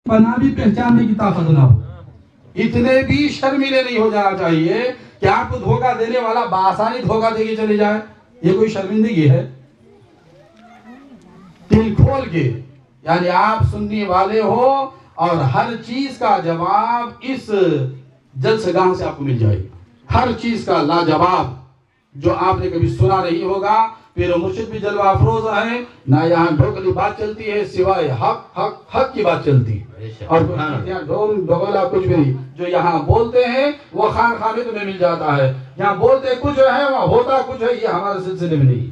پناہ بھی پہچاننے کی طاقت نہ ہو. اتنے بھی شرمیلے نہیں ہو جانا چاہیے کہ آپ کو دھوکہ دینے والا بآسانی دھوکہ دے کے چلے جائے. یہ کوئی شرمندگی ہے؟ دل کھول کے، یعنی آپ سننے والے ہو اور ہر چیز کا جواب اس جلسگاہ سے آپ کو مل جائے گا. ہر چیز کا لاجواب جو آپ نے کبھی سنا نہیں ہوگا. پیر و مرشد بھی جلوہ افروز ہے، نہ یہاں ڈھوکلی بات چلتی ہے سوائے حق حق حق کی بات چلتی ہے. اور یہاں ڈھول ڈھولا کچھ بھی نہیں. جو یہاں بولتے ہیں وہ خان خانے تمہیں مل جاتا ہے. یہاں بولتے کچھ ہے وہاں ہوتا کچھ ہے. یہ ہمارے سلسلے میں نہیں.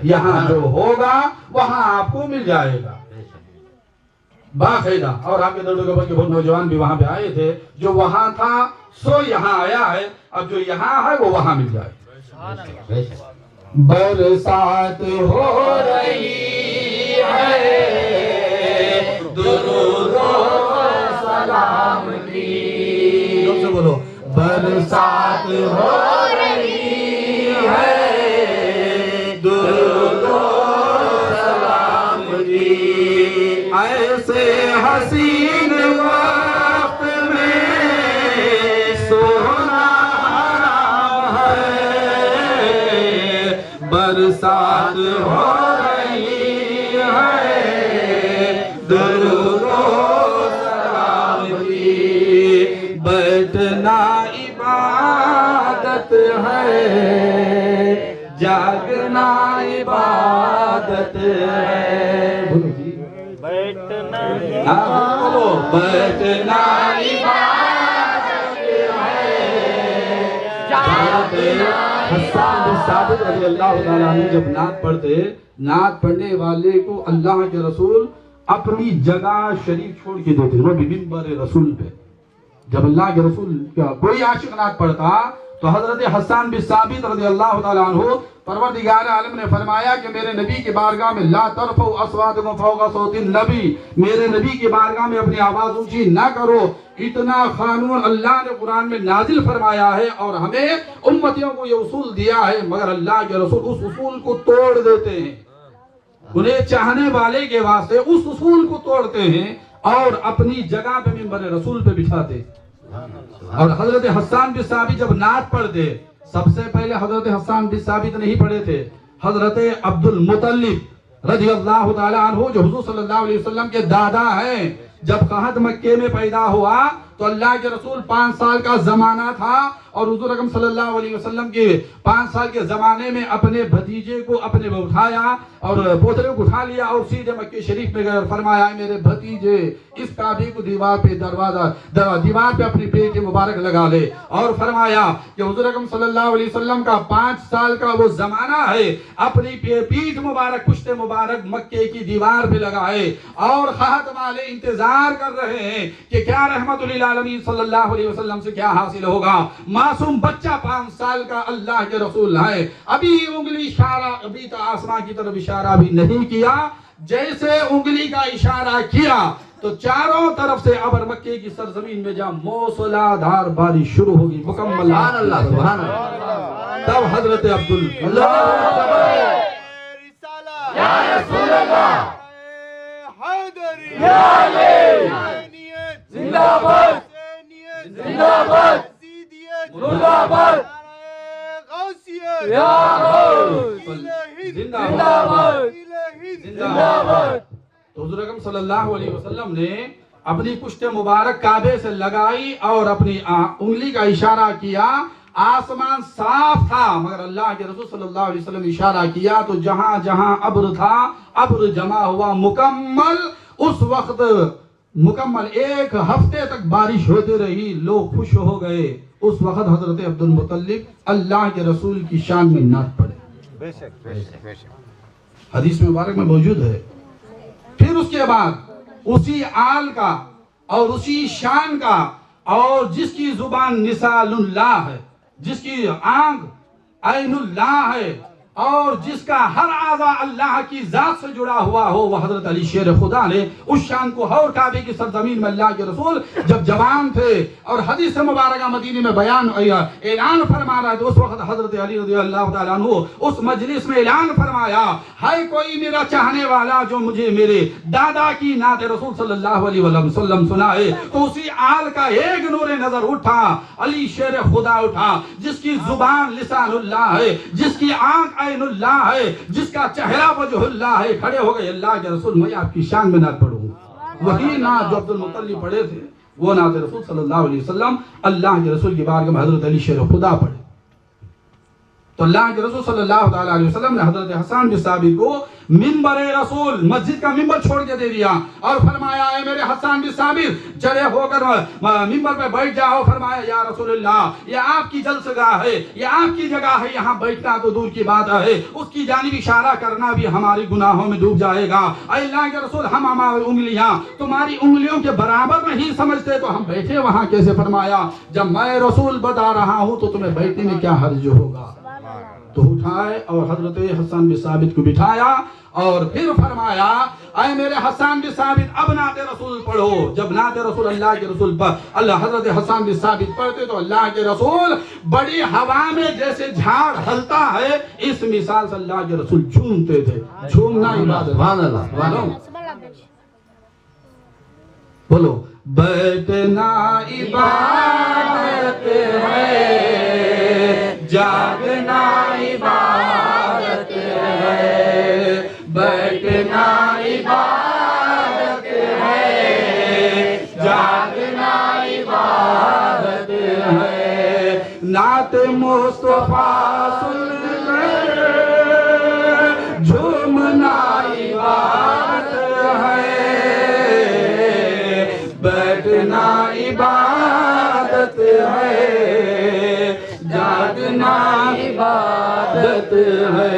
یہاں جو ہوگا وہاں آپ کو مل جائے گا باقاعدہ. اور آپ کے دردوں کے بلکہ بہت نوجوان بھی وہاں پہ آئے تھے. جو وہاں تھا سو یہاں آیا ہے. اب جو یہاں ہے وہ وہاں مل جائے. برسات ہو رہی ہے درود و سلام کی. لوگ سے بولو برسات ہو رہی ہے درود و سلام کی. ایسے حسین وقت میں سونا حرام ہے. برسات ہو رہی ہے درود و سلام کی. بیٹھنا عبادت ہے جاگنا عبادت ہے. بیٹھنا عبادت ہے جاگنا. حسان بن ثابت رضی اللہ تعالیٰ عنہ جب نعت پڑھتے، نعت پڑھنے والے کو اللہ کے رسول اپنی جگہ شریف چھوڑ کے دیتے. وہ بھی منبر رسول پہ جب اللہ کے رسول کا کوئی عاشق نعت پڑھتا تو حضرت حسان بن ثابت رضی اللہ تعالیٰ عنہ پروردگار عالم نے فرمایا کہ میرے نبی کی بارگاہ میں لا ترفعوا اصواتکم فوق صوت النبی، میرے نبی کی بارگاہ میں اپنی آواز اونچی نہ کرو. اتنا قانون اللہ نے قرآن میں نازل فرمایا ہے اور ہمیں امتیوں کو یہ اصول دیا ہے، مگر اللہ کے رسول اس اصول کو توڑ دیتے ہیں. انہیں چاہنے والے کے واسطے اس اصول کو توڑتے ہیں اور اپنی جگہ پہ منبر رسول پہ بٹھاتے. اور حضرت حسان بن ثابت جب نعت پڑھتے، سب سے پہلے حضرت حسان بن ثابت نہیں پڑھے تھے، حضرت عبد المطلب رضی اللہ تعالیٰ عنہ جو حضور صلی اللہ علیہ وسلم کے دادا ہیں. جب قحط مکے میں پیدا ہوا تو اللہ کے رسول 5 سال کا زمانہ تھا اور حضور اکرم صلی اللہ علیہ وسلم کے 5 سال کے زمانے میں اپنے بھتیجے کو اپنے میں اٹھایا اور پوترے کو اٹھا لیا اور سیدھے مکے شریف میں گئے اور فرمایا میرے بھتیجے اس کعبے کو دیوار پہ اپنی پیٹھ مبارک لگا لے. اور فرمایا کہ حضور اکرم صلی اللہ علیہ وسلم کا 5 سال کا وہ زمانہ ہے، اپنی پیٹھ مبارک پشت مبارک مکے کی دیوار پہ لگائے اور قحط والے انتظار کر رہے ہیں کہ کیا رحمت للعالمین صلی اللہ علیہ وسلم سے کیا حاصل ہوگا. معصوم بچہ 5 سال کا اللہ کے رسول ہے، ابھی انگلی اشارہ ابھی تو آسمان کی طرف اشارہ بھی نہیں کیا. جیسے انگلی کا اشارہ کیا تو چاروں طرف سے ابر مکے کی سرزمین میں جہاں موسلادھار بارش شروع ہوگی مکمل. سبحان اللہ سبحان اللہ. تب حضرت عبداللہ یا رسول اللہ یا علی زندہ باد زندہ باد مرد آباد یا غوث زندہ باد زندہ باد. تو حضور اکرم صلی اللہ علیہ وسلم نے اپنی پشت مبارک کعبے سے لگائی اور اپنی انگلی کا اشارہ کیا. آسمان صاف تھا مگر اللہ کے رسول صلی اللہ علیہ وسلم اشارہ کیا تو جہاں جہاں ابر تھا ابر جمع ہوا مکمل. اس وقت مکمل 1 ہفتے تک بارش ہوتی رہی، لوگ خوش ہو گئے. اس وقت حضرت عبد المطلب اللہ کے رسول کی شان میں نعت پڑھے. حدیث مبارک میں موجود ہے. پھر اس کے بعد اسی آل کا اور اسی شان کا اور جس کی زبان نسال اللہ ہے، جس کی آنکھ عین اللہ ہے اور جس کا ہر اعضا اللہ کی ذات سے جڑا ہوا ہو، وہ حضرت علی شیر خدا نے اس شان کو اور کعبے کی سرزمین میں اللہ کے رسول جب جوان تھے اور حدیث مبارکہ مدینے میں بیان اعلان فرما رہا ہے، تو اس وقت حضرت علی رضی اللہ تعالیٰ عنہ اس مجلس میں اعلان فرمایا، ہے کوئی میرا چاہنے والا جو مجھے میرے دادا کی نعت رسول صلی اللہ علیہ وسلم سنائے؟ تو اسی آل کا ایک نور نظر اٹھا، علی شیر خدا اٹھا، جس کی زبان لسان اللہ ہے، جس کی آنکھ عین اللہ ہے، جس کا چہرہ وجہ اللہ ہے، کھڑے ہو گئے، اللہ کے رسول میں آپ کی شان میں نعت پڑھوں۔ وہی نعت جو عبد المطلب پڑھے تھے، وہ نعت رسول صلی اللہ علیہ وسلم اللہ کے رسول کی بارگاہ میں حضرت علی شیر خدا پڑھے۔ تو اللہ کے رسول صلی اللہ علیہ وسلم نے حضرت حسان بن ثابت کو منبر رسول، مسجد کا منبر چھوڑ کے دے دیا اور فرمایا، اے میرے حسان بن ثابت جڑے ہو کر منبر پہ بیٹھ جاؤ۔ فرمایا، یا رسول اللہ، یہ آپ کی جلسگاہ ہے، یہ آپ کی جگہ ہے، یہاں بیٹھنا تو دور کی بات ہے، اس کی جانب اشارہ کرنا بھی ہماری گناہوں میں ڈوب جائے گا۔ اے اللہ کے رسول، ہم ہماری انگلیاں تمہاری انگلیوں کے برابر نہیں سمجھتے، تو ہم بیٹھے وہاں کیسے؟ فرمایا، جب میں رسول بتا رہا ہوں تو تمہیں بیٹھنے میں کیا حرج ہوگا؟ تو اٹھائے اور حضرت حسان بن ثابت کو بٹھایا اور پھر فرمایا، اے میرے حسان بن ثابت، اب نعت رسول پڑھو۔ جب نعت رسول اللہ کے رسول پر اللہ حضرت حسان بن ثابت پڑھتے تو اللہ کے رسول بڑی ہوا میں جیسے جھاڑ ہلتا ہے، اس مثال سے اللہ کے رسول جھومتے تھے۔ جھومنا عبادت، سبحان اللہ، بولو، بیٹھنا عبادت ہے، جاگنا عبادت ہے، بیٹھنا عبادت ہے، جاگنا عبادت ہے، نعت مصطفیٰ سن کر جھومنا عبادت ہے، بیٹھنا عبادت ہے، جاگنا عبادت ہے۔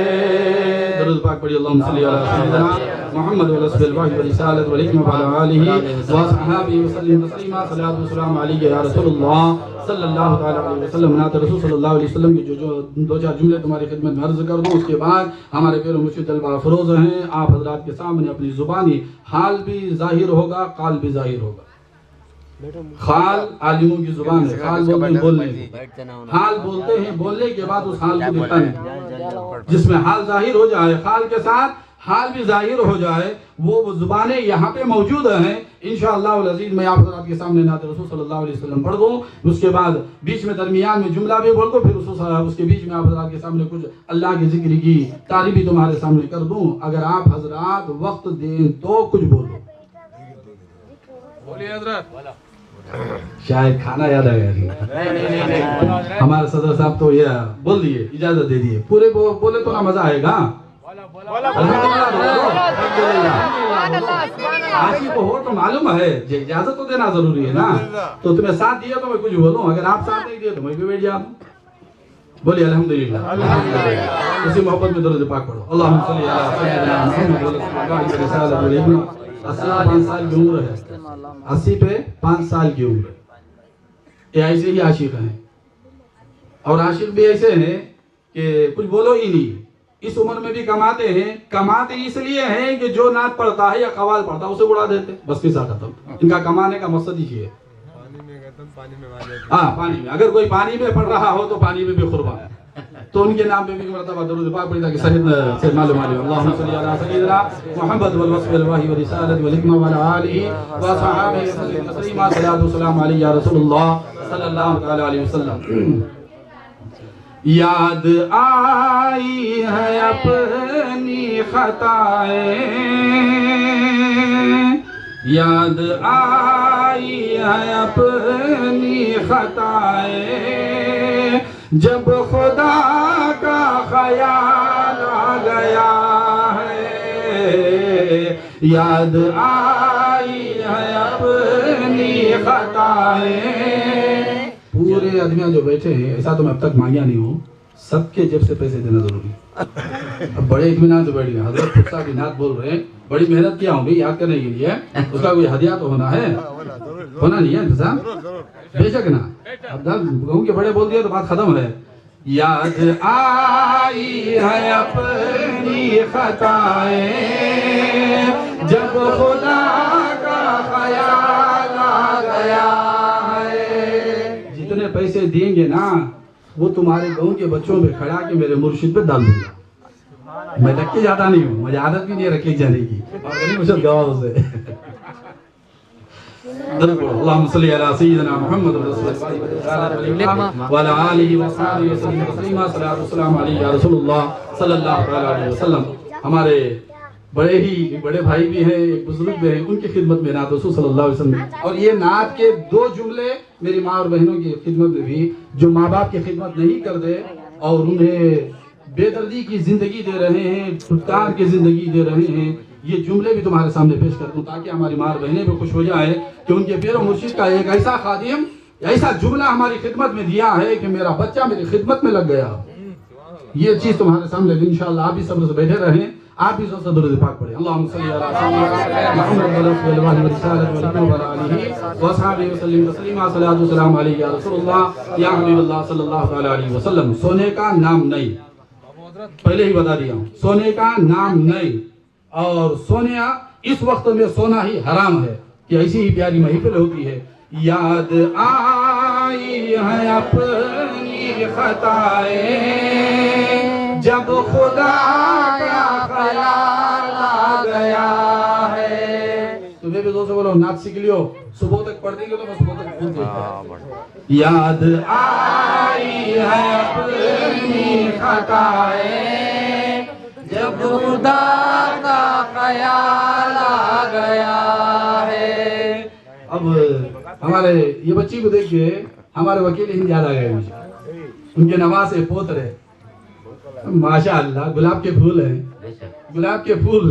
درود پاک پڑھی، اللہم صلی علی سیدنا محمد ورسول الوحی ورسالت والحکمہ وعلی آلہ وصحابہ وسلم تسلیما۔ صلاۃ والسلام علیک یا رسول اللہ صلی اللہ تعالی علیہ وسلم۔ نعت رسول صلی اللہ علیہ وسلم کی جو دو چار جملے تمہاری خدمت میں عرض کر دوں، اس کے بعد ہمارے پیر مرشد طلبہ افروز ہیں، آپ حضرات کے سامنے اپنی زبانی حال بھی ظاہر ہوگا، قال بھی ظاہر ہوگا۔ حال عالموں کی زبان ہے، حال بولتے ہیں بولنے کی، حال بولتے ہیں بولنے کے بعد اس حال کو دکھانے، جس میں حال ظاہر ہو جائے، حال کے ساتھ حال بھی ظاہر ہو جائے، وہ زبانیں یہاں پہ موجود ہیں۔ انشاءاللہ العزیز میں آپ حضرات کے سامنے نعت رسول صلی اللہ علیہ وسلم پڑھ دوں، اس کے بعد بیچ میں درمیان میں جملہ بھی بول دوں، پھر اس کے بیچ میں آپ حضرات کے سامنے کچھ اللہ کے ذکر کی تعریف بھی تمہارے سامنے کر دوں۔ اگر آپ حضرات وقت دیں تو کچھ بولو۔ بولیے حضرت، شاید کھانا یاد آ گیا۔ ہمارے صدر صاحب تو یہ بول دیے، اجازت دے دیے، پورے بولے تو نہ مزہ آئے گا۔ آشی کو ہو تو معلوم ہے، اجازت تو دینا ضروری ہے نا۔ تو تمہیں ساتھ دیا تو میں کچھ بولوں، اگر آپ ساتھ نہیں دیے تو میں بھی بیٹھ جاؤں۔ بولیے الحمدللہ، اسی محبت میں درود پاک پڑھو۔ اللہم صلی علی سیدنا محمد ورسول رسالت والحکمہ۔ 85 سال کی عمر ہے، 80 پہ 5 سال کی عمر ہے، یہ ایسے ہی عاشق ہیں، اور عاشق بھی ایسے ہیں کہ کچھ بولو ہی نہیں، اس عمر میں بھی کماتے ہیں۔ کماتے اس لیے ہیں کہ جو نعت پڑھتا ہے یا قوال پڑھتا ہے اسے اڑا دیتے، بس قصہ ختم۔ ان کا کمانے کا مقصد ہی ہے، ہاں پانی میں، اگر کوئی پانی میں پڑھ رہا ہو تو پانی میں بھی قربان، تو ان کے نام پہ بھی مرتبہ درود پاک پڑھی تاکہ صحیح سے معلوم علی۔ اللہم صلی علی سیدنا محمد والوصف الوحی ورسالت والحکمہ وعلی آلہ وصحابہ وسلم تسلیما۔ صلاۃ والسلام علی یا رسول اللہ صلی اللہ علیہ وسلم۔ یاد آئی ہے اپنی خطائیں، یاد آئی ہے اپنی خطائیں، جب خدا کا خیال آ گیا ہے، یاد آئی ہے اپنی خطائیں۔ پورے آدمیاں جو بیٹھے ہیں، ایسا تو میں اب تک مانگیا نہیں ہوں، سب کے جیب سے پیسے دینا ضروری ہے۔ اب بڑے اطمینان سے بیٹھ گئے، حضرت خود صاحب کی نعت بول رہے ہیں، بڑی محنت کیا ہوں بھی یاد کرنے کے لیے، اس کا کوئی ہدیہ تو ہونا ہے، ہونا نہیں ہے انتظام؟ بے شک نا، اب کہوں کہ بڑے بول دیا تو بات ختم ہے، یاد آئی ہے اپنی خطائیں جب خدا کا خیال آ گیا ہے. جتنے پیسے دیں گے نا وہ تمہارے گاؤں کے بچوں میں کھڑا کے میرے مرشد پہ ڈال دوں گا. میں لگ کے جاتا نہیں ہوں, مجھے عادت بھی نہیں رکھی جانے کی, اور غنی مرشد گواہ سے. اللهم صل على سيدنا محمد وعلى آله وصحبه وسلم تسلیما. صلاۃ والسلام علیہ یا رسول اللہ صلی اللہ علیہ وسلم. ہمارے بڑے بھائی بھی ہیں, ایک بزرگ بھی ہیں, ان کی خدمت میں نعت رسول صلی اللہ علیہ وسلم. اور یہ نعت کے 2 جملے میری ماں اور بہنوں کی خدمت میں بھی, جو ماں باپ کی خدمت نہیں کرتے اور انہیں بے دردی کی زندگی دے رہے ہیں, چھٹکار کی زندگی دے رہے ہیں, یہ جملے بھی تمہارے سامنے پیش کرتا ہوں تاکہ ہماری ماں بہنیں بھی خوش ہو جائیں کہ ان کے پیر و مرشد کا ایک ایسا خادم, ایسا جملہ ہماری خدمت میں دیا ہے کہ میرا بچہ میری خدمت میں لگ گیا. یہ چیز تمہارے سامنے انشاءاللہ آپ بھی صبر سے بیٹھے رہیں, آپ بھی سے درود پاک پڑھیں. اللہم صلی علی سیدنا محمد وعلی آلہ وصحبہ وسلم تسلیما. صلاۃ والسلام علیہ یا رسول اللہ یا حبیب اللہ صلی اللہ علیہ وسلم. سونے کا نام نہیں, پہلے ہی بتا دیا ہوں, سونے کا نام نہیں. اور سونا اس وقت میں سونا ہی حرام ہے کہ ایسی ہی پیاری محفل ہوتی ہے. یاد آئی ہے اپنی خطائیں جب خدا کا خیال آ گیا ہے. تمہیں بھی دوستوں بولو, نعت سیکھ لیو, صبح تک پڑھ دیں گے تو میں صبح تک بھول جاتا. یاد آئی ہے اپنی خطائیں جب خدا کا خیال آ گیا ہے. اب ہمارے یہ بچی کو دیکھ کے ہمارے وکیل ہند یاد آ گئے مجھے, ان کے نواسے پوترے ماشاءاللہ گلاب کے پھول ہیں. گلاب کے پھول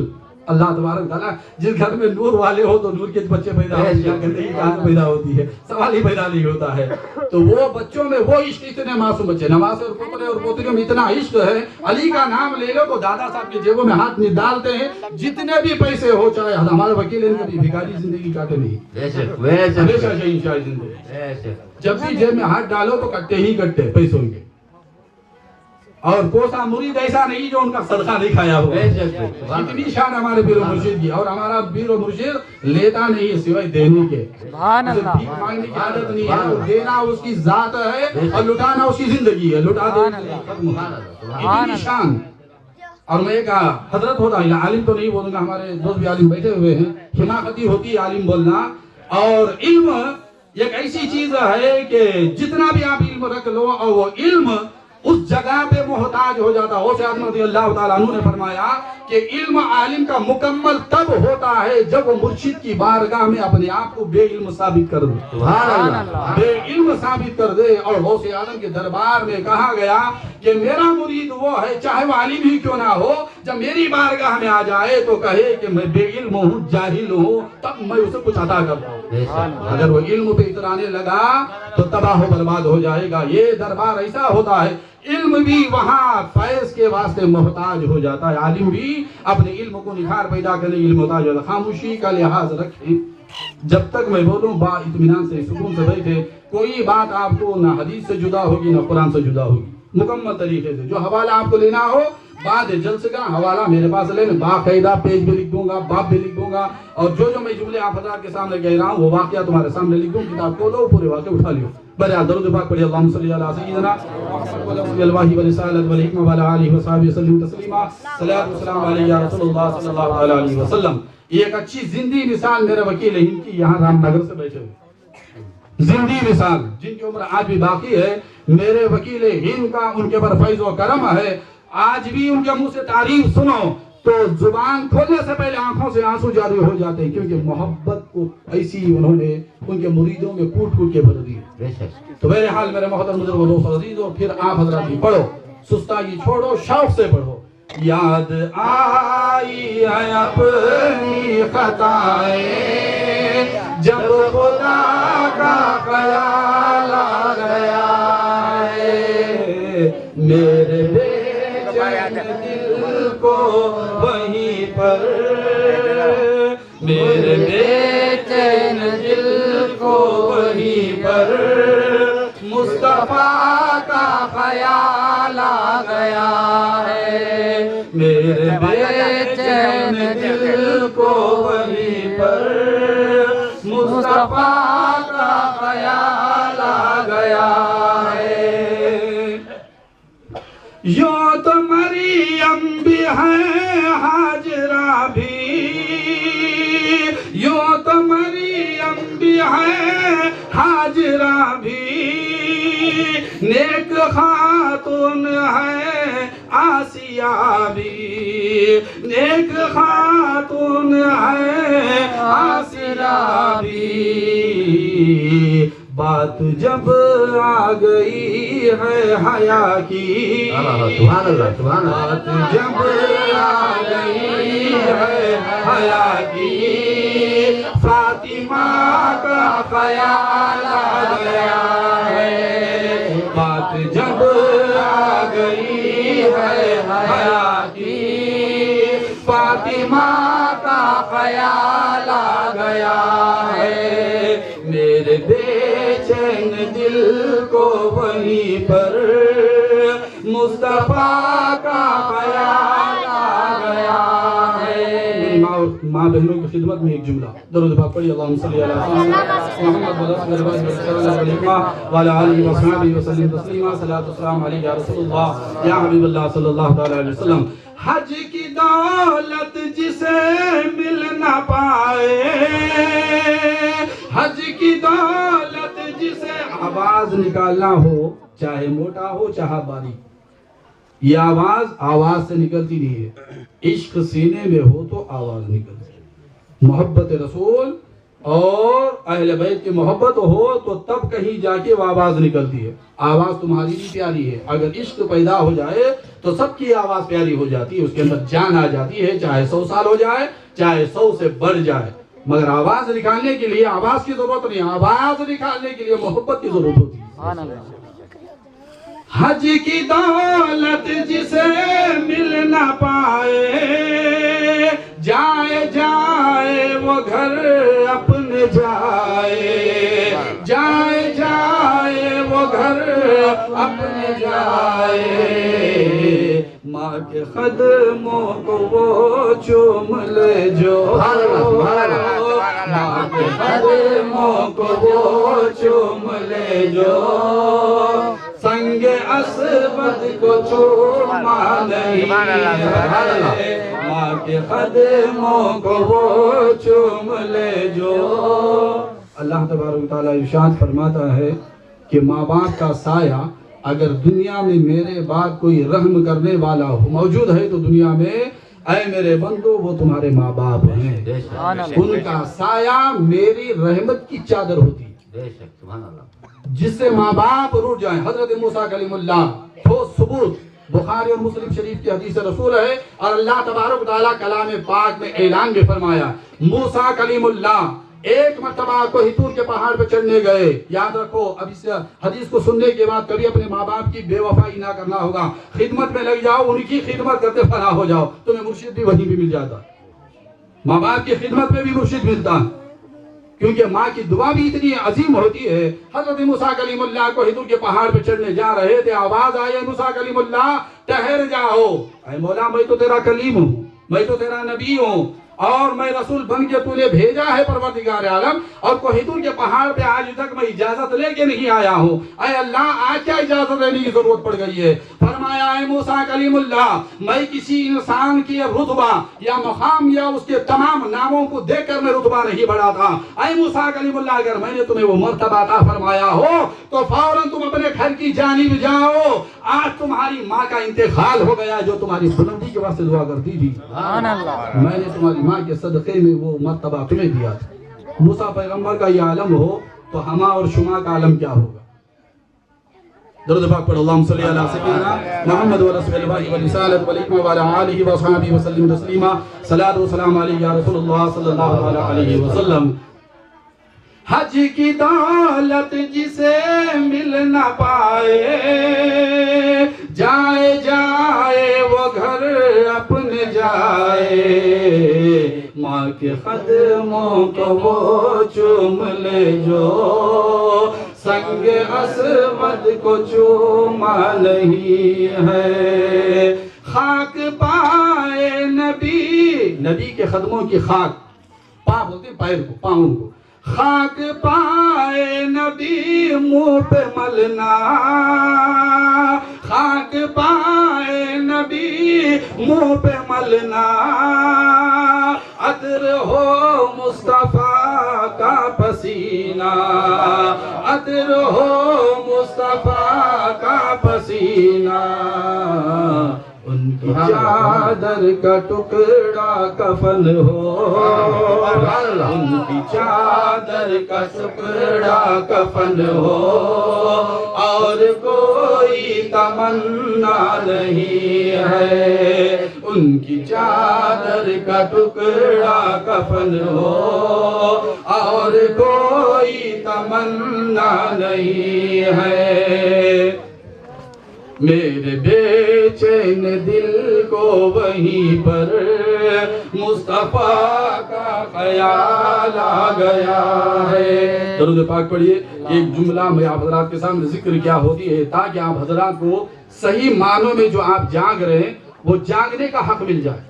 اللہ تبارک تعالیٰ, جس گھر میں نور والے ہو تو نور کے بچے پیدا ہوتے ہیں, گندگی کہاں پیدا ہوتی ہے, سوال ہی پیدا نہیں ہوتا ہے. تو وہ بچوں میں وہ عشق, اتنے معصوم بچے, نواسے اور پوترے اور پوتریوں میں اتنا عشق ہے. علی کا نام لے لو تو دادا صاحب کے جیبوں میں ہاتھ نہیں ڈالتے ہیں, جتنے بھی پیسے ہو, چاہے ہمارے وکیل ان کبھی بھکاری زندگی کاٹے نہیں, ہمیشہ شہنشاہ زندگی. جب بھی جیب میں ہاتھ ڈالو تو کٹتے ہی کٹتے پیسوں کے. اور کوسا مرید ایسا نہیں جو ان کا صدقہ نہیں کھایا ہو. اتنی شان ہمارے پیر و مرشد کی. اور ہمارا پیر و مرشد لیتا نہیں ہے سوائے دینے کے. بھیک مانگنے کی عادت نہیں ہے, اور دینا اس کی ذات ہے اور لٹانا اس کی زندگی ہے. لٹا دے اتنی شان. اور میں ایک حضرت ہوتا ہے, عالم تو نہیں بولوں گا, ہمارے دوست بھی عالم بیٹھے ہوئے ہیں, حماقتی ہوتی ہے عالم بولنا. اور علم ایک ایسی چیز ہے کہ جتنا بھی آپ علم رکھ لو اور وہ علم اس جگہ پہ محتاج ہو جاتا. ہو سے رضی اللہ تعالیٰ عنہ نے فرمایا کہ علم عالم کا مکمل تب ہوتا ہے جب وہ مرشد کی بارگاہ میں اپنے آپ کو بے علم ثابت کر دے. سبحان اللہ, بے علم ثابت کر دے. اور غوث اعظم کے دربار میں کہا گیا کہ میرا مرید وہ ہے چاہے وہ عالم ہی کیوں نہ ہو, جب میری بارگاہ میں آ جائے تو کہے کہ میں بے علم ہوں, جاہل ہوں, تب میں اسے کچھ عطا کرتا ہوں. اگر وہ علم پہ اترانے لگا تو تباہ و برباد ہو جائے گا. یہ دربار ایسا ہوتا ہے, علم بھی وہاں فیض کے واسطے محتاج ہو جاتا ہے. عالم بھی اپنے علم کو نکھار پیدا کرنے کے لیے محتاج ہوتا ہے. خاموشی کا لحاظ رکھیں, جب تک میں بولوں با اطمینان سے سکون سے بیٹھے. کوئی بات آپ کو نہ حدیث سے جدا ہوگی نہ قرآن سے جدا ہوگی, مکمل طریقے سے. جو حوالہ آپ کو لینا ہو بعد جلسے کا حوالہ میرے پاس لے لیں, باقاعدہ پیج بھی لکھ دوں گا, باب بھی لکھ دوں گا, اور جو میں جملے آپ حضرات کے سامنے کہہ رہا ہوں وہ واقعہ تمہارے سامنے لکھ دوں. کتاب کھولو, پورے واقعے اٹھا لیو. بہرحال درود پاک پڑھیے. اللہم صلی علی سیدنا محمد الوحی والرسالۃ والحکمہ وعلی آلہ وصحبہ وسلم تسلیما. صلاۃ والسلام علیہ یا رسول اللہ صلی اللہ علیہ وسلم. یہ ایک اچھی زندی مثال میرے وکیل ہند کی یہاں رام نگر سے بیٹھے ہوئے, زندی مثال, جن کی عمر آج بھی باقی ہے. میرے وکیل ہند کا ان کے پر فیض و کرم ہے. آج بھی ان کے منہ سے تعریف سنو تو زبان کھولنے سے پہلے آنکھوں سے آنسو جاری ہو جاتے ہیں, کیونکہ محبت کو ایسی انہوں نے ان کے مریدوں میں کوٹ کوٹ کے بھر دی. تو میرے حال میرے محترم بزرگ و دوست عزیز, اور پھر آپ حضرات بھی پڑھو, سستائی چھوڑو, شوق سے پڑھو. یاد آئی ہے اپنی خطائیں جب خدا کا خیال آ گیا ہے. میرے دل کو وہیں پر, میرے بے چین دل کو وہیں پر مصطفیٰ کا خیال گیا ہے میرے بے چین دل کو وہیں پر مصطفیٰ کا خیال آ گیا ہے یوں تو مریم بھی ہے ہاجرہ بھی یوں تو مریم بھی ہے ہاجرہ بھی نیک خاتون ہے آسیہ بھی نیک خاتون ہے آسیہ بھی بات جب آ گئی ہے حیا کی بات جب آ گئی ہے حیا کی فاطمہ کا خیال آ گیا ہے بات جب آ گئی ہے حیا کی فاطمہ کا خیال آ گیا ہے میرے بے چین دل کو وہیں پر مصطفیٰ کا خیال آ گیا ہے ماں بہنوں کی خدمت میں ایک جملہ درود پاک پڑھی اللہم صلی علی محمد وعلی آلہ وصحبہ وسلم تسلیما صلاۃ والسلام علیہ یا رسول اللہ یا حبیب اللہ صلی اللہ علیہ وسلم حج کی دولت جسے مل نہ پائے حج کی دولت جسے آواز نکالنا ہو چاہے موٹا ہو چاہے باریک یہ آواز سے نکلتی نہیں ہے عشق سینے میں ہو تو آواز نکلتی ہے محبت رسول اور اہل بیت کی محبت ہو تو تب کہیں جا کے وہ آواز نکلتی ہے آواز تمہاری بھی پیاری ہے اگر عشق پیدا ہو جائے تو سب کی آواز پیاری ہو جاتی ہے اس کے اندر جان آ جاتی ہے چاہے 100 سال ہو جائے چاہے 100 سے بڑھ جائے مگر آواز نکالنے کے لیے آواز کی ضرورت نہیں آواز نکالنے کے لیے محبت کی ضرورت ہوتی ہے حج کی دولت جسے مل نہ پائے جائے جائے وہ گھر اپنے جائے جائے جائے وہ گھر اپنے جائے ماں کے قدموں کو وہ چوم لے جو ماں کے قدموں کو وہ چوم لے جو سنگ اسود کو چھوما نہیں ماں کے قدموں کو وہ چوم لے جو اللہ تبارک و تعالیٰ ارشاد فرماتا ہے کہ ماں باپ کا سایہ اگر دنیا میں میرے بعد کوئی رحم کرنے والا موجود ہے تو دنیا میں اے میرے بندو وہ تمہارے ماں باپ ہیں ان کا سایہ میری رحمت کی چادر ہوتی ہے جس سے ماں باپ روٹ جائیں حضرت موسیٰ کلیم اللہ ٹھوس ثبوت بخاری اور مسلم شریف کی حدیث رسول ہے اور اللہ تبارک و تعالیٰ کلام پاک میں اعلان بھی فرمایا موسیٰ کلیم اللہ ایک مرتبہ کوہ طور کے پہاڑ پہ چڑھنے گئے یاد رکھو اب اس حدیث کو سننے کے بعد کبھی اپنے ماں باپ کی بے وفائی نہ کرنا ہوگا خدمت میں لگ جاؤ ان کی خدمت کرتے فنا ہو جاؤ تمہیں مرشد بھی وہیں بھی مل جاتا ماں باپ کی خدمت میں بھی مرشد ملتا کیونکہ ماں کی دعا بھی اتنی عظیم ہوتی ہے حضرت موسیٰ کلیم اللہ کوہ طور کے پہاڑ پہ چڑھنے جا رہے تھے آواز آئی موسیٰ کلیم اللہ ٹھہر جاؤ اے مولا میں تو تیرا کلیم ہوں میں تو تیرا نبی ہوں اور میں رسول بن کے تو نے بھیجا ہے پروردگار عالم اور کوہ طور کے پہاڑ پہ آج تک میں اجازت لے کے نہیں آیا ہوں اے اللہ آج کیا اجازت لینے کی ضرورت پڑ گئی ہے فرمایا اے موسیٰ کلیم اللہ میں کسی انسان کی رتبہ یا مقام یا اس کے تمام ناموں کو دیکھ کر میں رتبہ نہیں بڑھا تھا اے موسیٰ کلیم اللہ اگر میں نے تمہیں وہ مرتبہ عطا فرمایا ہو تو فوراً تم اپنے گھر کی جانب جاؤ آج تمہاری ماں کا انتقال ہو گیا جو تمہاری بلندی کے واسطے دعا کرتی تھی میں نے تمہاری ماں کے صدقے میں وہ مرتبہ تمہیں دیا تھا موسیٰ پیغمبر کا یہ عالم ہو تو ہما اور شما کا عالم کیا ہوگا درود پاک پڑھ اللہم صلی علی سیدنا محمد و رسول اللہ و رسالت و لکمہ و آلہ و صحابہ وسلم تسلیما صلاۃ و سلام علیہ یا رسول اللہ صلی اللہ علیہ وسلم حج کی دولت جسے مل نہ پائے جائے جائے وہ گھر اپنے جائے ماں کے قدموں کو وہ چوم لے جو سنگ اسود کو چوما نہیں ہے، خاک پائے نبی، نبی کے قدموں کی خاک، پا بولتے ہیں پیر کو، پاؤں کو، خاک پائے نبی منہ پہ ملنا، خاک پائے نبی منہ پہ ملنا، عطر ہو مصطفیٰ کا پسینہ، عطر ہو مصطفیٰ کا پسینہ، ان کی چادر کا ٹکڑا کفن ہو، ان کی چادر کا ٹکڑا کفن ہو، اور کوئی تمنا نہیں ہے، ان کی چادر کا ٹکڑا کفن ہو، اور کوئی تمنا نہیں ہے، میرے بے چین دل کو وہیں پر مصطفیٰ کا خیال آ گیا ہے۔ درود پاک پڑھیے۔ ایک جملہ میں آپ حضرات کے سامنے ذکر کیا ہوتی ہے تاکہ آپ حضرات کو صحیح معنوں میں جو آپ جاگ رہے ہیں وہ جاگنے کا حق مل جائے،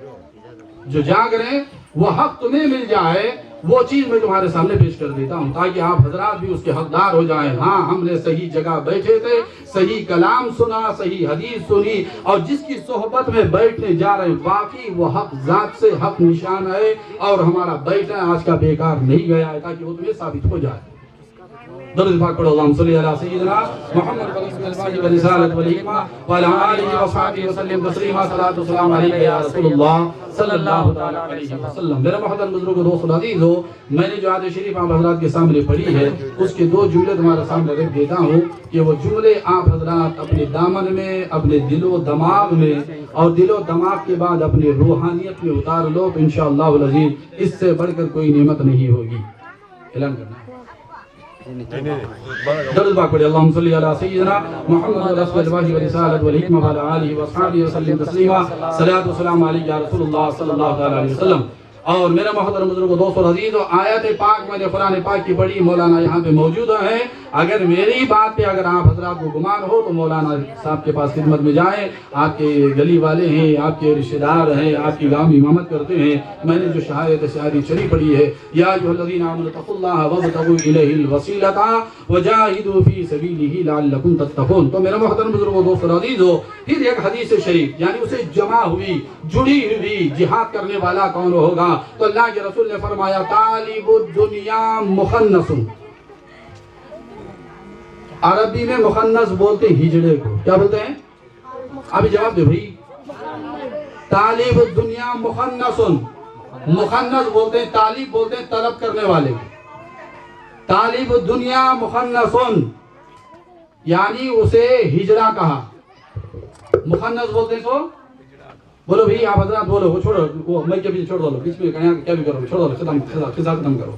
جو جاگ رہے ہیں وہ حق تمہیں مل جائے، وہ چیز میں تمہارے سامنے پیش کر دیتا ہوں تاکہ آپ حضرات بھی اس کے حقدار ہو جائیں۔ ہاں، ہم نے صحیح جگہ بیٹھے تھے، صحیح کلام سنا، صحیح حدیث سنی، اور جس کی صحبت میں بیٹھنے جا رہے ہیں واقعی وہ حق ذات سے حق نشان ہے، اور ہمارا بیٹھنا آج کا بیکار نہیں گیا ہے، تاکہ وہ تمہیں ثابت ہو جائے۔ درود پاک پڑھو، اللہم صلی علی سیدنا محمد والرسالۃ والحکمہ وعلی آلہ وصحبہ وسلم تسلیما، صلاۃ و سلام علیک یا رسول اللہ صلی اللہ تعالی علیہ وسلم۔ میرے محترم بزرگوں، دوستو عزیزو، میں نے جو آیت شریف آپ حضرات کے سامنے پڑھی ہے اس کے دو جملے تمہارے سامنے رکھ دیتا ہوں کہ وہ جملے آپ حضرات اپنے دامن میں، اپنے دل و دماغ میں، اور دل و دماغ کے بعد اپنی روحانیت میں اتار لو تو انشاءاللہ العزیز اس سے بڑھ کر کوئی نعمت نہیں ہوگی۔ اعلان کرنا ہے۔ درود پاک پڑھیں، اللہم صلی علی سیدنا محمد رسول اللہ والرسالۃ والحکمہ وعلی آلہ وصحبہ وسلم تسلیما، صلاۃ و سلام علیک یا رسول اللہ صلی اللہ علیہ وسلم۔ اور میرے محترم بزرگوں، دوستو عزیزو، آیت پاک میں نے قرآن پاک کی پڑھی، مولانا یہاں پہ موجود ہیں۔ اگر میری بات پہ اگر آپ حضرات کو گمان ہو تو مولانا صاحب کے پاس خدمت میں جائیں، آپ کے گلی والے ہیں، آپ کے رشتہ دار ہیں، آپ کی گاؤں امامت کرتے ہیں۔ میں نے جو شاعری شریف پڑھی ہے، یا ایھا الذین آمنوا اتقوا اللہ وابتغوا الیہ الوسیلۃ وجاہدوا فی سبیلہ لعلکم تتقون۔ تو میرے محترم بزرگوں، دوستو عزیزو، پھر ایک حدیث شریف یعنی اسے جمع ہوئی، جڑی ہوئی جہاد کرنے والا کون ہوگا؟ تو اللہ کے رسول نے فرمایا طالب الدنیا مخنث، عربی میں مخنث بولتے ہیں ہجڑے کو، کیا بولتے ہیں؟ ابھی جواب دے بھائی۔ طالب الدنیا مخنث، مخنث بولتے ہیں، طالب بولتے ہیں طلب کرنے والے، طالب الدنیا مخنث یعنی اسے ہجڑا کہا۔ مخنث بولتے ہیں سو بولو بھئی، آپ حضرات بولو، وہ چھوڑو، وہ میں کے پیچھے چھوڑ دو، بیچ میں کیا بھی کرو، چھوڑ دو، ختم کرو۔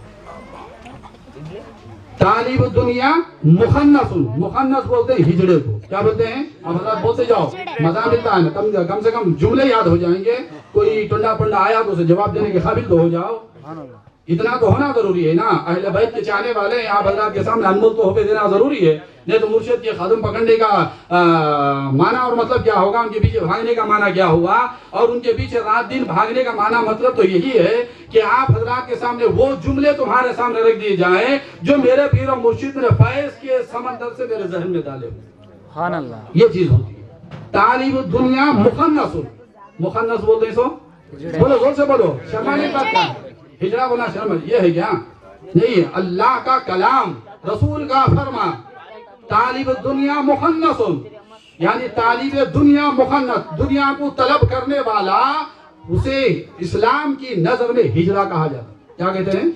طالب الدنیا مخنث، مخنث بولتے ہیں ہجڑے کو، کیا بولتے ہیں؟ آپ حضرات بولتے جاؤ، مزہ ملتا ہے، کم سے کم جملے یاد ہو جائیں گے، کوئی ٹنڈا پنڈا آیا تو اسے جواب دینے کے قابل تو ہو جاؤ۔ اتنا تو ہونا ضروری ہے نا، اہل بیت کے چاہنے والے ہیں، آپ حضرات کے سامنے انمول تحفے دینا ضروری ہے، نہیں تو مرشد کے قدم پکڑنے کا معنی اور مطلب کیا ہوگا، ان کے پیچھے بھاگنے کا معنی کیا ہوا، اور ان کے پیچھے رات دن بھاگنے کا معنی مطلب تو یہی ہے کہ آپ حضرات کے سامنے وہ جملے تمہارے سامنے رکھ دیے جائیں جو میرے پیر و مرشد نے فیض کے سمندر سے میرے ذہن میں ڈالے ہوئے۔ سبحان اللہ، یہ چیز ہوتی ہے۔ طالب الدنیا مخنث، مخنث بولتے ہیں سو بولو، زور سے بولو، شرمانے کا کیا ہے؟ ہجڑا بولنا شرم یہ ہے کیا؟ نہیں، اللہ کا کلام، رسول کا فرمان، طالب الدنیا مخنث یعنی طالب دنیا مخنث، دنیا کو طلب کرنے والا، اسے اسلام کی نظر میں ہجڑا کہا جاتا ہے۔ کیا کہتے ہیں؟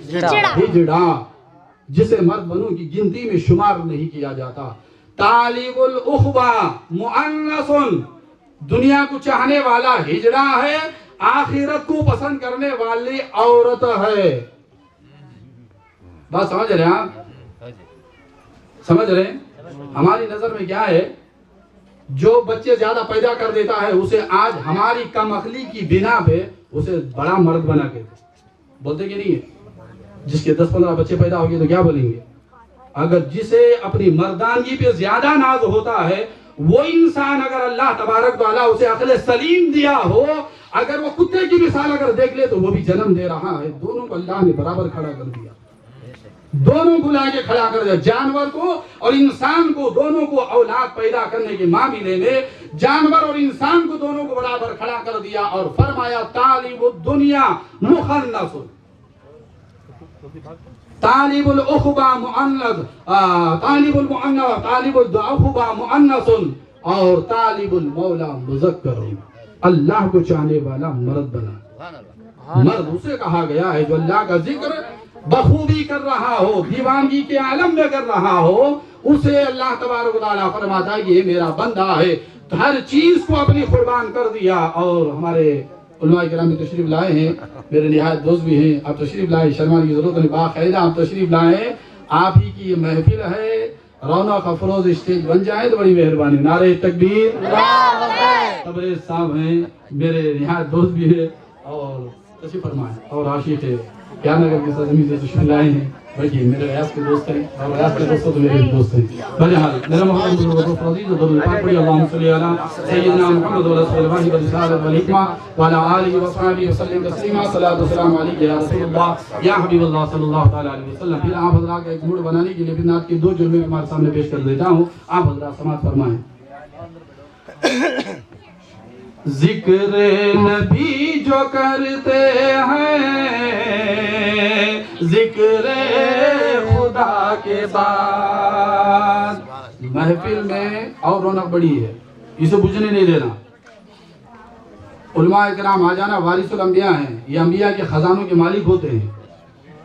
ہجڑا، جسے مرد بنوں کی گنتی میں شمار نہیں کیا جاتا۔ طالب الاخوہ مؤنث، دنیا کو چاہنے والا ہجڑا ہے، آخرت کو پسند کرنے والی عورت ہے۔ بات سمجھ رہے ہیں آپ؟ سمجھ رہے ہیں؟ ہماری نظر میں کیا ہے، جو بچے زیادہ پیدا کر دیتا ہے اسے آج ہماری کم عقلی کی بنا پہ اسے بڑا مرد بنا کے بولتے کہ نہیں ہے؟ جس کے 10-15 بچے پیدا ہو گئے تو کیا بولیں گے؟ اگر جسے اپنی مردانگی پہ زیادہ ناز ہوتا ہے، وہ انسان اگر اللہ تبارک و تعالیٰ اسے عقل سلیم دیا ہو، اگر وہ کتے کی مثال اگر دیکھ لے تو وہ بھی جنم دے رہا ہے. دونوں کو اللہ نے برابر کھڑا کر دیا، دونوں کو لا کے کھڑا کر دیا. جانور کو اور انسان کو، دونوں کو اولاد پیدا کرنے کے معاملے میں جانور اور انسان کو دونوں کو برابر کھڑا کر دیا اور فرمایا طالب الدنیا مخنث، طالب الاخبہ مؤنث، طالب الدعوبہ مؤنث اور طالب المولا مذکر. اللہ کو چاہنے والا مرد بنا. مرد اسے کہا گیا ہے جو اللہ کا ذکر بخوبی کر رہا ہو، دیوانگی کے عالم میں کر رہا ہو، اسے اللہ تبارک و تعالیٰ فرماتا ہے یہ میرا بندہ ہے. ہر چیز کو اپنی قربان کر دیا. اور ہمارے علماء کرام بھی تشریف لائے ہیں، میرے نہایت دوست بھی ہیں. آپ تشریف لائے، شرمانے کی ضرورت نہیں، باقاعدہ آپ تشریف لائے. آپ ہی کی یہ محفل ہے، رونق افروز اسٹیج بن جائے تو بڑی مہربانی. نعرہ تکبیر. تبریز صاحب ہیں، میرے نہایت دوست بھی ہے اور تشریف فرمائیں اور عاشق ہے. کیا نگر کی سرزمین سے تشریف لائے ہیں. بیٹھیے، میرے ریاض کے دوست ہیں اور ریاض کے دوستوں تو میرے دوست ہیں. بہرحال میرا محمد بزرگ عزیز و درود پاک پڑھی. اللہم صلی علی سیدنا محمد و رسول اللہ بالرسالۃ والحکمہ وعلی آلہ وصحبہ وسلم تسلیما. صلاۃ و سلام علیک یا رسول اللہ یا حبیب اللہ صلی اللہ تعالی علیہ وسلم. پھر آپ حضرات کا ایک موڈ بنانے کے لیے پھر نعت کے دو جملے ہمارے سامنے پیش کر دیتا ہوں. آپ حضرات سماعت فرمائیں. ذکر نبی جو کرتے ہیں ذکر خدا کے بعد. محفل میں اور رونق بڑی ہے، اسے بجھنے نہیں دینا. علماء کرام آ جانا وارث الانبیاء ہیں، یہ انبیاء کے خزانوں کے مالک ہوتے ہیں.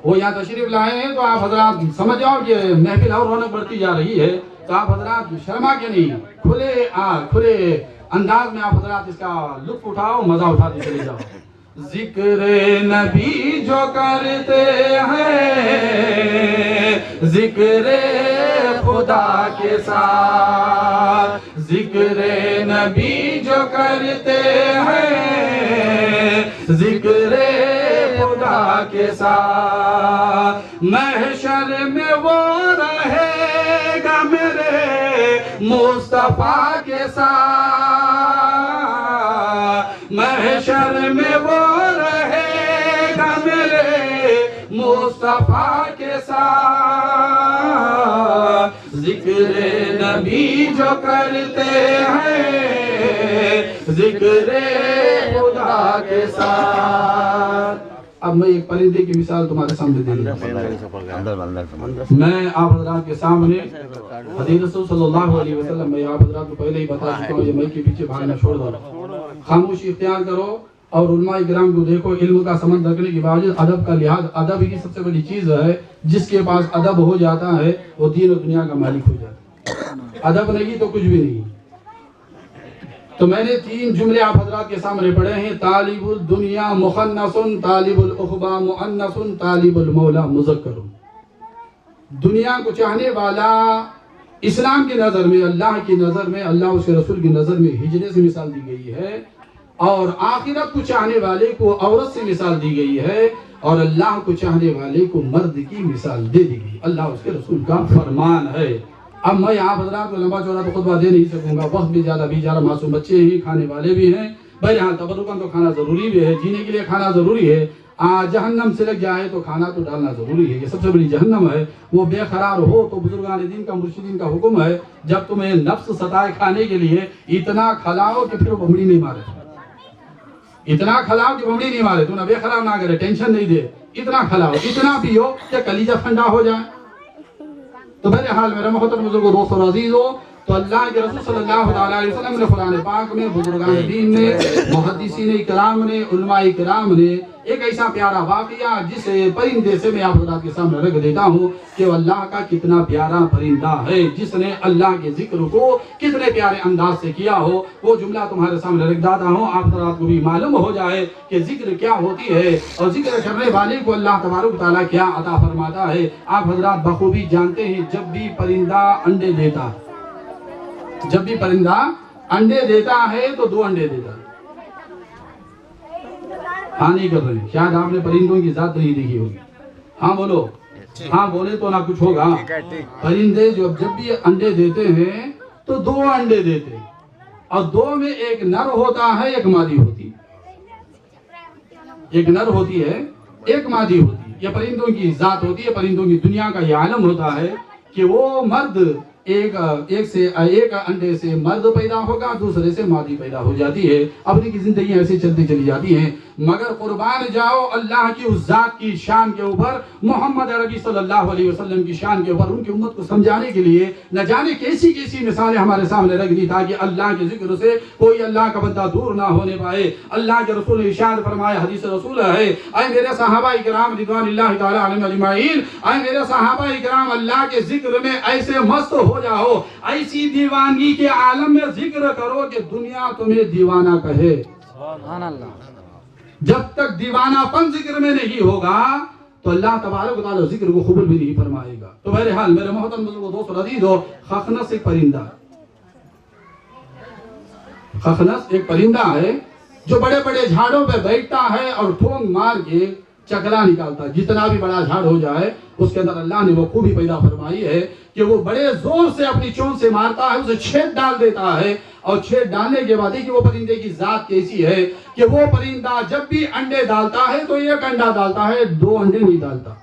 وہ یہاں تشریف لائے ہیں تو آپ حضرات سمجھ جاؤ کہ محفل اور رونق بڑھتی جا رہی ہے. تو آپ حضرات شرما کے نہیں، کھلے انداز میں آپ حضرات اس کا لطف اٹھاؤ، مزہ اٹھاتے چلے جاؤ. ذکر نبی جو کرتے ہیں ذکر خدا کے ساتھ. ذکر نبی جو کرتے ہیں ذکر خدا کے ساتھ. محشر میں وہ رہے گا میرے مصطفیٰ کے ساتھ. محشر میں وہ رہے گا میرے مصطفیٰ کے ساتھ. ذکر نبی جو کرتے ہیں ذکر خدا کے ساتھ. اب میں ایک پرندے کی مثال تمہارے سامنے دے رہا ہوں. میں آپ حضرات کے سامنے حدیث رسول صلی اللہ علیہ وسلم میں آپ حضرات کو پہلے ہی بتا چکا ہوں. یہ مائی کے پیچھے بھاگنا چھوڑ دو، خاموشی اختیار کرو اور علماء کرام کو دیکھو. علم کا سمند رکھنے کے باوجود ادب کا لحاظ، ادب ہی سب سے بڑی چیز ہے. جس کے پاس ادب ہو جاتا ہے وہ دین و دنیا کا مالک ہو جاتا ہے. ادب نہیں تو کچھ بھی نہیں. تو میں نے 3 جملے آپ حضرات کے سامنے پڑھے ہیں. طالب الدنیا مخنث، طالب الاخبہ مؤنث، طالب المولا مذکر. دنیا کو چاہنے والا اسلام کی نظر میں، اللہ کی نظر میں، اللہ اس کے رسول کی نظر میں ہجرے سے مثال دی گئی ہے. اور آخرت کو چاہنے والے کو عورت سے مثال دی گئی ہے. اور اللہ کو چاہنے والے کو مرد کی مثال دے دی گئی. اللہ اس کے رسول کا فرمان ہے. اب میں آپ حضرات کو لمبا چوڑا تو خطبہ دے نہیں سکوں گا، وقت بھی زیادہ بھی جارہ، معصوم بچے ہیں، کھانے والے بھی ہیں. بہرحال تبرکاً تو کھانا ضروری بھی ہے، جینے کے لیے کھانا ضروری ہے. جہنم سے لگ جائے تو کھانا تو ڈالنا ضروری ہے. یہ سب سے بڑی جہنم ہے. وہ بے قرار ہو تو بزرگان دین کا، مرشدین کا حکم ہے جب تمہیں نفس ستائے کھانے کے لیے اتنا کھلاؤ کہ پھر وہ بمڑی نہیں مارے. اتنا کھلاؤ کہ بمڑی نہیں مارے. تو نہ بے قرار نہ کرے، ٹینشن نہیں دے. اتنا کھلاؤ، اتنا پیو کہ کلیجہ ٹھنڈا ہو جائے. تو بہرحال میرا محترم بزرگ دوست اور عزیز ہو، تو اللہ کے رسول صلی اللہ علیہ وسلم نے قرآن پاک میں، بزرگان دین نے، محدثین کرام نے، علماء کرام نے ایک ایسا پیارا واقعہ جس پرندے سے میں آپ حضرات کے سامنے رکھ دیتا ہوں کہ اللہ کا کتنا پیارا پرندہ ہے جس نے اللہ کے ذکر کو کتنے پیارے انداز سے کیا ہو. وہ جملہ تمہارے سامنے رکھ دیتا ہوں، آپ حضرات کو بھی معلوم ہو جائے کہ ذکر کیا ہوتی ہے اور ذکر کرنے والے کو اللہ تبارک و تعالیٰ کیا عطا فرماتا ہے. آپ حضرات بخوبی جانتے ہیں جب بھی پرندہ انڈے دیتا ہے، جب بھی پرندہ انڈے دیتا ہے تو 2 انڈے دیتا ہے. ہاں نہیں کر رہے ہیں، شاید آپ نے پرندوں کی ذات نہیں دیکھی ہوگی. ہاں بولو. ہاں بولے تو نہ کچھ ہوگا. پرندے جب بھی انڈے دیتے ہیں تو 2 انڈے دیتے ہیں اور 2 میں ایک نر ہوتا ہے ایک مادی ہوتی ہے. ایک نر ہوتی ہے ایک مادی ہوتی ہے. یہ پرندوں کی ذات ہوتی ہے, پرندوں کی دنیا کا یہ عالم ہوتا ہے کہ وہ مرد ایک انڈے سے مرد پیدا ہوگا, دوسرے سے مادی پیدا ہو جاتی ہے. اپنی کی زندگی ایسے چلتی چلی جاتی ہیں. مگر قربان جاؤ اللہ کی اس ذات کی شان کے اوپر, محمد عربی صلی اللہ علیہ وسلم کی شان کے اوپر, ان کی امت کو سمجھانے کے لیے نہ جانے کیسی کیسی مثالیں ہمارے سامنے رکھ دی تاکہ اللہ کے ذکر سے کوئی اللہ کا بندہ دور نہ ہونے پائے. اللہ کے رسول نے ارشاد فرمایا, حدیث رسول ہے, اے میرے صحابہ کرام رضوان اللہ تعالی علیہم اجمعین, اے میرے صحابہ کرام اللہ کے ذکر میں ایسے مست ہو جاؤ, ایسی دیوانگی کے عالم میں ذکر کرو کہ دنیا تمہیں دیوانہ کہے. سبحان اللہ. جب تک دیوانہ پن ذکر میں نہیں ہوگا تو اللہ تبارک و تعالی ذکر کو قبول بھی نہیں فرمائے گا. تو بہرحال میرے محترم بزرگوں دوستو عزیز ہو, خخنس ایک پرندہ, خخنس ایک پرندہ ہے جو بڑے بڑے جھاڑوں پہ بیٹھتا ہے اور ٹھونگ مار کے چکلا نکالتا ہے. جتنا بھی بڑا جھاڑ ہو جائے اس کے اندر اللہ نے وہ خوبی پیدا فرمائی ہے کہ وہ بڑے زور سے اپنی چونچ سے مارتا ہے, اسے چھید ڈال دیتا ہے. اور چھید ڈالنے کے بعد کہ وہ پرندے کی ذات کیسی ہے کہ وہ پرندہ جب بھی انڈے ڈالتا ہے تو 1 انڈا ڈالتا ہے, 2 انڈے نہیں ڈالتا.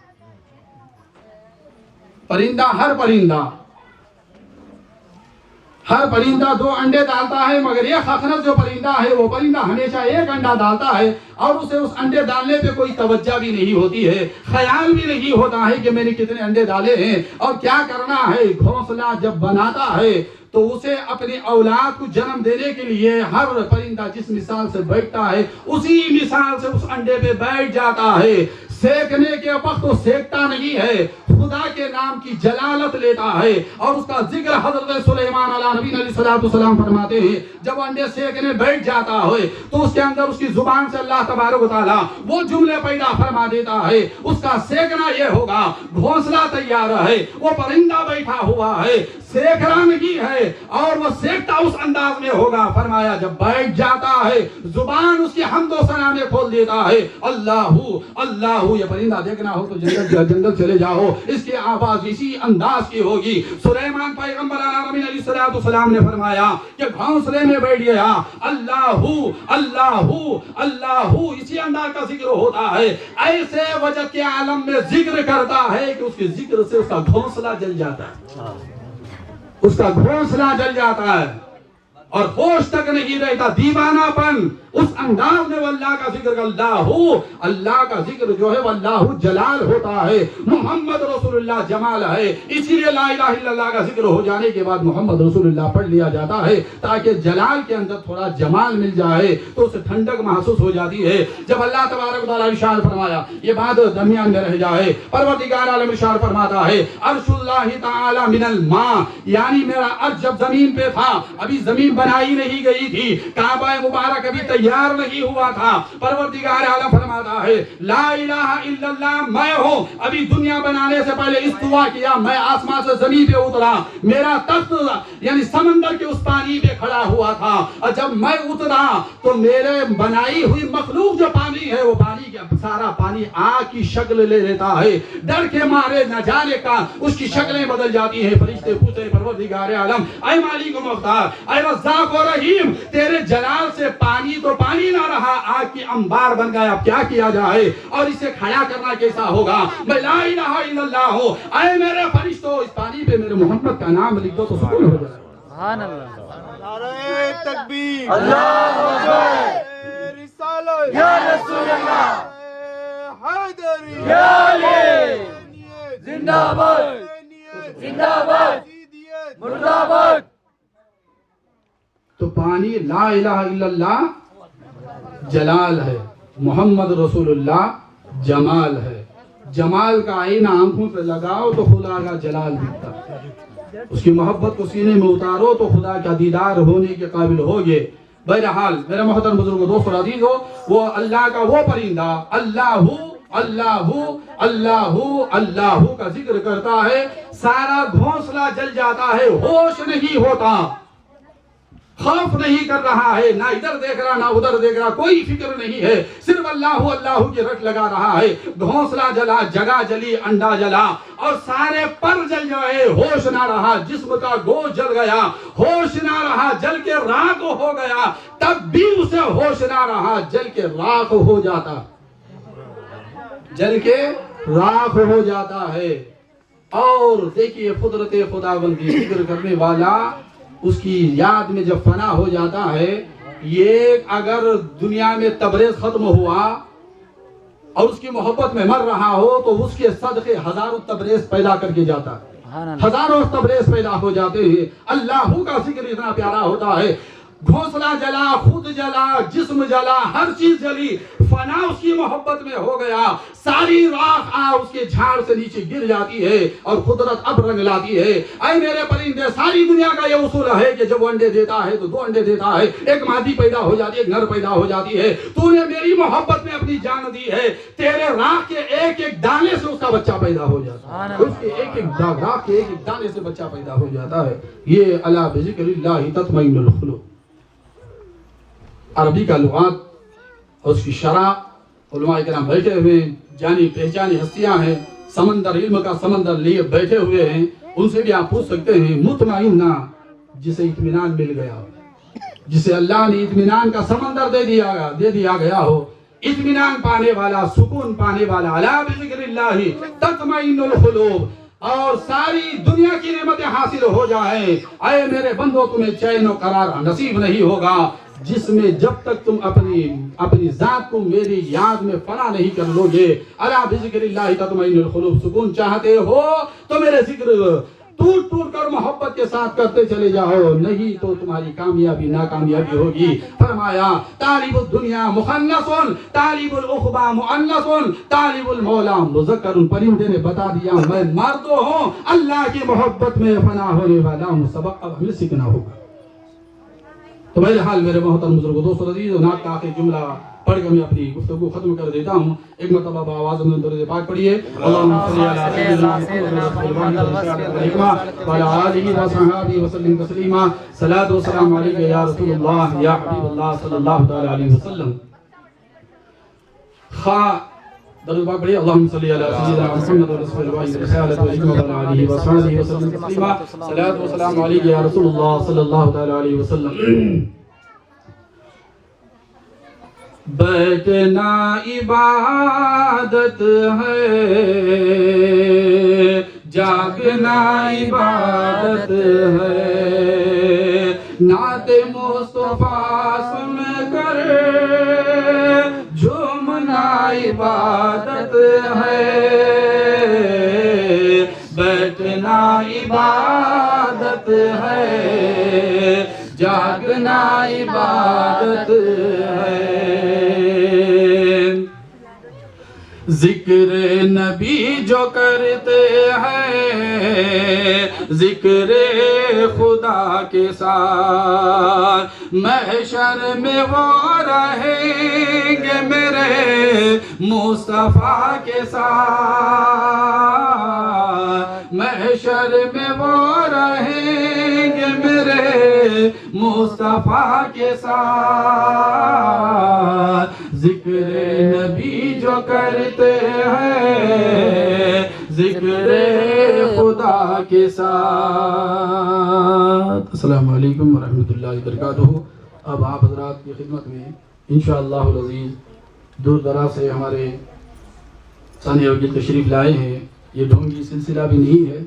ہر پرندہ 2 انڈے ڈالتا ہے, مگر یہ خخنس جو پرندہ ہے وہ پرندہ ہمیشہ 1 انڈا ڈالتا ہے اور اسے اس انڈے ڈالنے پہ کوئی توجہ بھی نہیں ہوتی ہے, خیال بھی نہیں ہوتا ہے کہ میں نے کتنے انڈے ڈالے ہیں اور کیا کرنا ہے. گھونسلہ جب بناتا ہے تو اسے اپنی اولاد کو جنم دینے کے لیے ہر پرندہ جس مثال سے بیٹھتا ہے اسی مثال سے اس انڈے پہ بیٹھ جاتا ہے. سیکنے کے وقت وہ سیکتا نہیں ہے, خدا کے نام کی جلالت لیتا ہے. اور اس کا ذکر حضرت سلیمان علیہ نبی علیہ السلام فرماتے ہیں, جب انڈے سیکنے بیٹھ جاتا ہے تو اس کے اندر اس کی زبان سے اللہ تبارک و تعالی وہ جملے پیدا فرما دیتا ہے. اس کا سیکنا یہ ہوگا, گھونسلہ تیار ہے, وہ پرندہ بیٹھا ہوا ہے, سیک رہا نہیں ہے اور وہ سیکتا اس انداز میں ہوگا. فرمایا جب بیٹھ جاتا ہے زبان اس کی حمد و ثنا میں کھول دیتا ہے, اللہ اللہ. یہ پرندہ دیکھنا ہو تو جنگل چلے جاؤ, اس کی آواز اسی انداز کی ہوگی. سلیمان پیغمبر علیہ السلام نے فرمایا کہ گھونسلے میں بیٹھ گیا, اللہ اللہ اللہ, اسی انداز کا ذکر ہوتا ہے. ایسے وجد کے عالم میں ذکر کرتا ہے کہ اس کے ذکر سے اس کا گھونسلہ جل جاتا ہے, اس کا گھونسلہ جل جاتا ہے اور ہوش تک نہیں رہتا. دیوانہ پن اس انداز میں اللہ کا ذکر, اللہ کا ذکر جو ہے اللہ جلال ہوتا ہے, محمد رسول اللہ جمال ہے. اسی لیے لا الہ الا اللہ کا ذکر ہو جانے کے بعد محمد رسول اللہ پڑھ لیا جاتا ہے تاکہ جلال کے اندر تھوڑا جمال مل جائے تو اسے ٹھنڈک محسوس ہو جاتی ہے. جب اللہ تبارک و تعالی ارشاد فرمایا, یہ بات درمیان میں رہ جائے, پروردگار عالم ارشاد فرماتا ہے, عرش اللہ تعالی من الماء, یعنی میرا عرش جب زمین پہ تھا, ابھی زمین بنائی نہیں گئی تھی, کعبہ مبارک ابھی تیار نہیں ہوا تھا. پروردگار عالم فرماتا ہے لا الہ الا اللہ, میں ہوں, ابھی دنیا بنانے سے پہلے استوا کیا, میں آسمان سے زمین پہ اترا, میرا تخت یعنی سمندر کے اس پانی پہ کھڑا ہوا تھا, اور جب میں اترا تو میرے بنائی ہوئی مخلوق جو پانی ہے وہ پانی کا سارا پانی آگ کی شکل لے لیتا ہے. ڈر کے مارے نہ جانے کا اس کی شکلیں بدل جاتی ہیں. فرشتے پوچھتے پروردگار عالم, اے مالک و مختار, اے رزاق و رحیم, تیرے جلال سے پانی تو پانی نہ رہا, آگ کی انبار بن گیا, اب کیا کیا جائے اور اسے کھڑا کرنا کیسا ہوگا. میں لا الہ الا اللہ ہوں, اے میرے فرشتوں اس پانی پہ میرے محمد کا نام لکھ دو تو سکون ہو جائے. سبحان اللہ. نعرہ تکبیر, اللہ اکبر, رسالت یا رسول اللہ, حیدری یا علی, زندہ باد, زندہ باد, مردہ آباد. تو پانی لا الہ الا اللہ جلال ہے, محمد رسول اللہ جمال ہے. جمال کا آئینہ آنکھوں پہ لگاؤ تو خدا کا جلال دکھتا ہے, اس کی محبت کو سینے میں اتارو تو خدا کا دیدار ہونے کے قابل ہوگے. بہرحال میرے محترم بزرگوں دوستو عزیز ہو, وہ اللہ کا وہ پرندہ اللہ اللہ اللہ اللہ کا ذکر کرتا ہے, سارا گھونسلہ جل جاتا ہے, ہوش نہیں ہوتا, خوف نہیں کر رہا ہے، نہ ادھر دیکھ رہا نہ ادھر دیکھ رہا، کوئی فکر نہیں ہے، صرف اللہ اللہ کی رٹ لگا رہا ہے۔ گھونسلہ جلا، جگہ جلی، انڈا جلا اور سارے پر جل جائے، ہوش نہ رہا، جسم کا گوشت جل گیا، ہوش نہ رہا، جل کے راکھ ہو گیا، تب بھی اسے ہوش نہ رہا، جل کے راکھ ہو جاتا، جل کے راکھ ہو جاتا ہے۔ اور دیکھیے قدرت خداوند کی ذکر کرنے والا اس کی یاد میں جب فنا ہو جاتا ہے، یہ اگر دنیا میں تبریز ختم ہوا اور اس کی محبت میں مر رہا ہو تو اس کے صدقے ہزاروں تبریز پیدا کر کے جاتا ہے، ہزاروں تبریز پیدا ہو جاتے ہیں۔ اللہ کا ذکر اتنا پیارا ہوتا ہے، گھونسلہ جلا، خود جلا، جسم جلا، ہر چیز جلی، فنا اس کی محبت میں ہو گیا، ساری راکھ اس کے جھاڑ سے نیچے گر جاتی ہے اور قدرت اب رنگ لاتی ہے۔ اے میرے پرندے، ساری دنیا کا یہ اصول ہے کہ جب وہ انڈے دیتا ہے تو 2 انڈے دیتا ہے، ایک مادی پیدا ہو جاتی ہے، ایک نر پیدا ہو جاتی ہے۔ تو نے میری محبت میں اپنی جان دی ہے، تیرے راکھ کے ایک ایک دانے سے اس کا بچہ پیدا ہو جاتا ہے، اس کے ایک ایک راکھ کے ایک ایک دانے سے بچہ پیدا ہو جاتا ہے۔ یہ الا بذکر اللہ تطمئن القلوب، عربی کا لغات اور اس کی شرح، علماء کرام بیٹھے ہوئے جانی پہچانی ہستیاں ہیں، سمندر علم کا سمندر لیے بیٹھے ہوئے ہیں، ان سے بھی آپ پوچھ سکتے ہیں۔ مطمئنہ، جسے اطمینان مل گیا ہو، جسے اللہ نے اطمینان کا سمندر دے دیا گیا ہو، اطمینان پانے والا، سکون پانے والا، الا بذکر اللہ تطمئن القلوب، اور ساری دنیا کی نعمتیں حاصل ہو جائیں۔ اے میرے بندو، تمہیں چین و قرار نصیب نہیں ہوگا جس میں جب تک تم اپنی ذات کو میری یاد میں فنا نہیں کر لو گے۔ الا بذکر اللہ تطمئن القلوب، سکون چاہتے ہو تو میرے ذکر ٹوٹ ٹوٹ کر محبت کے ساتھ کرتے چلے جاؤ، نہیں تو تمہاری کامیابی ناکامیابی ہوگی۔ فرمایا طالب الدنیا مخنث، طالب العقبہ مؤنث، طالب المولا مذکر۔ پرندے نے بتا دیا میں مرد ہوں، اللہ کی محبت میں فنا ہونے والا ہوں، سبق اب ہمیں سیکھنا ہوگا۔ تو بہرحال میرے محترم بزرگوں، دوستو عزیز، نعت کا آخری جملہ پڑھ کے میں اپنی گفتگو ختم کر دیتا ہوں۔ ایک مرتبہ بآواز میں درود پاک پڑھیے، اللہم صلی علی سیدنا محمد وعلی آلہ وصحبہ وسلم تسلیما۔ صلاۃ و سلام علیک یا رسول اللہ یا حبیب اللہ صلی اللہ تعالی علیہ وسلم۔ درود پاک پڑھیے، اللہم صلی علی سیدنا محمد رسالۃ و حکمت وعلی آلہ وصحبہ وسلم تسلیما۔ صلاۃ و سلام علیک یا رسول اللہ صلی اللہ تعالی علیہ وسلم۔ بیٹھنا عبادت ہے، جاگنا عبادت ہے، نعت مصطفیٰ سن کر جھومنا عبادت ہے، بیٹھنا عبادت ہے، جاگنا عبادت ہے۔ ذکر نبی جو کرتے ہیں، ذکر خدا کے ساتھ، محشر میں وہ رہیں گے میرے مصطفیٰ کے ساتھ، محشر میں وہ رہیں گے میرے مصطفیٰ کے ساتھ۔ ذکر نبی جو کرتے ہیں، ذکر خدا کے ساتھ۔ السلام علیکم ورحمۃ اللہ وبرکاتہ۔ اب آپ حضرات کی خدمت میں انشاءاللہ العزیز دور دراز سے ہمارے ثانیہ وکیل تشریف لائے ہیں۔ یہ ڈھونگی سلسلہ بھی نہیں ہے،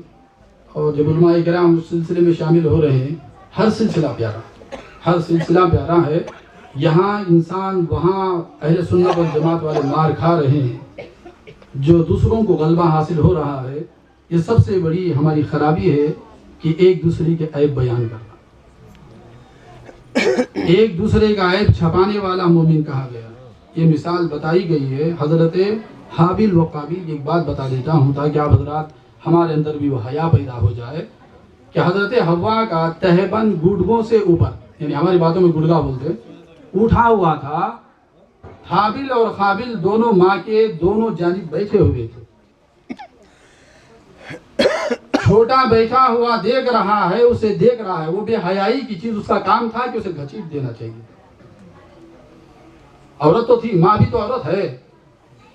اور جب علماء کرام اس سلسلے میں شامل ہو رہے ہیں، ہر سلسلہ پیارا، ہر سلسلہ پیارا ہے۔ یہاں انسان وہاں اہل سنت والجماعت والے مار کھا رہے ہیں، جو دوسروں کو غلبہ حاصل ہو رہا ہے۔ یہ سب سے بڑی ہماری خرابی ہے کہ ایک دوسرے کے عیب بیان کرنا، ایک دوسرے کا عیب چھپانے والا مومن کہا گیا۔ یہ مثال بتائی گئی ہے حضرت حابیل و قابیل۔ ایک بات بتا دیتا ہوں تاکہ آپ حضرات ہمارے اندر بھی وہ حیا پیدا ہو جائے کہ حضرت حوا کا تہبند گھٹنوں سے اوپر، یعنی ہماری باتوں میں گڑگا بولتے، اٹھا ہوا تھا۔ حابیل اور قابیل دونوں ماں کے دونوں جانب بیٹھے ہوئے تھے۔ چھوٹا بیٹھا ہوا دیکھ رہا ہے، اسے دیکھ رہا ہے، وہ بے حیائی کی چیز اس کا کام تھا کہ اسے گھسیٹ دینا چاہیے. عورت تو تھی، ماں بھی تو عورت ہے،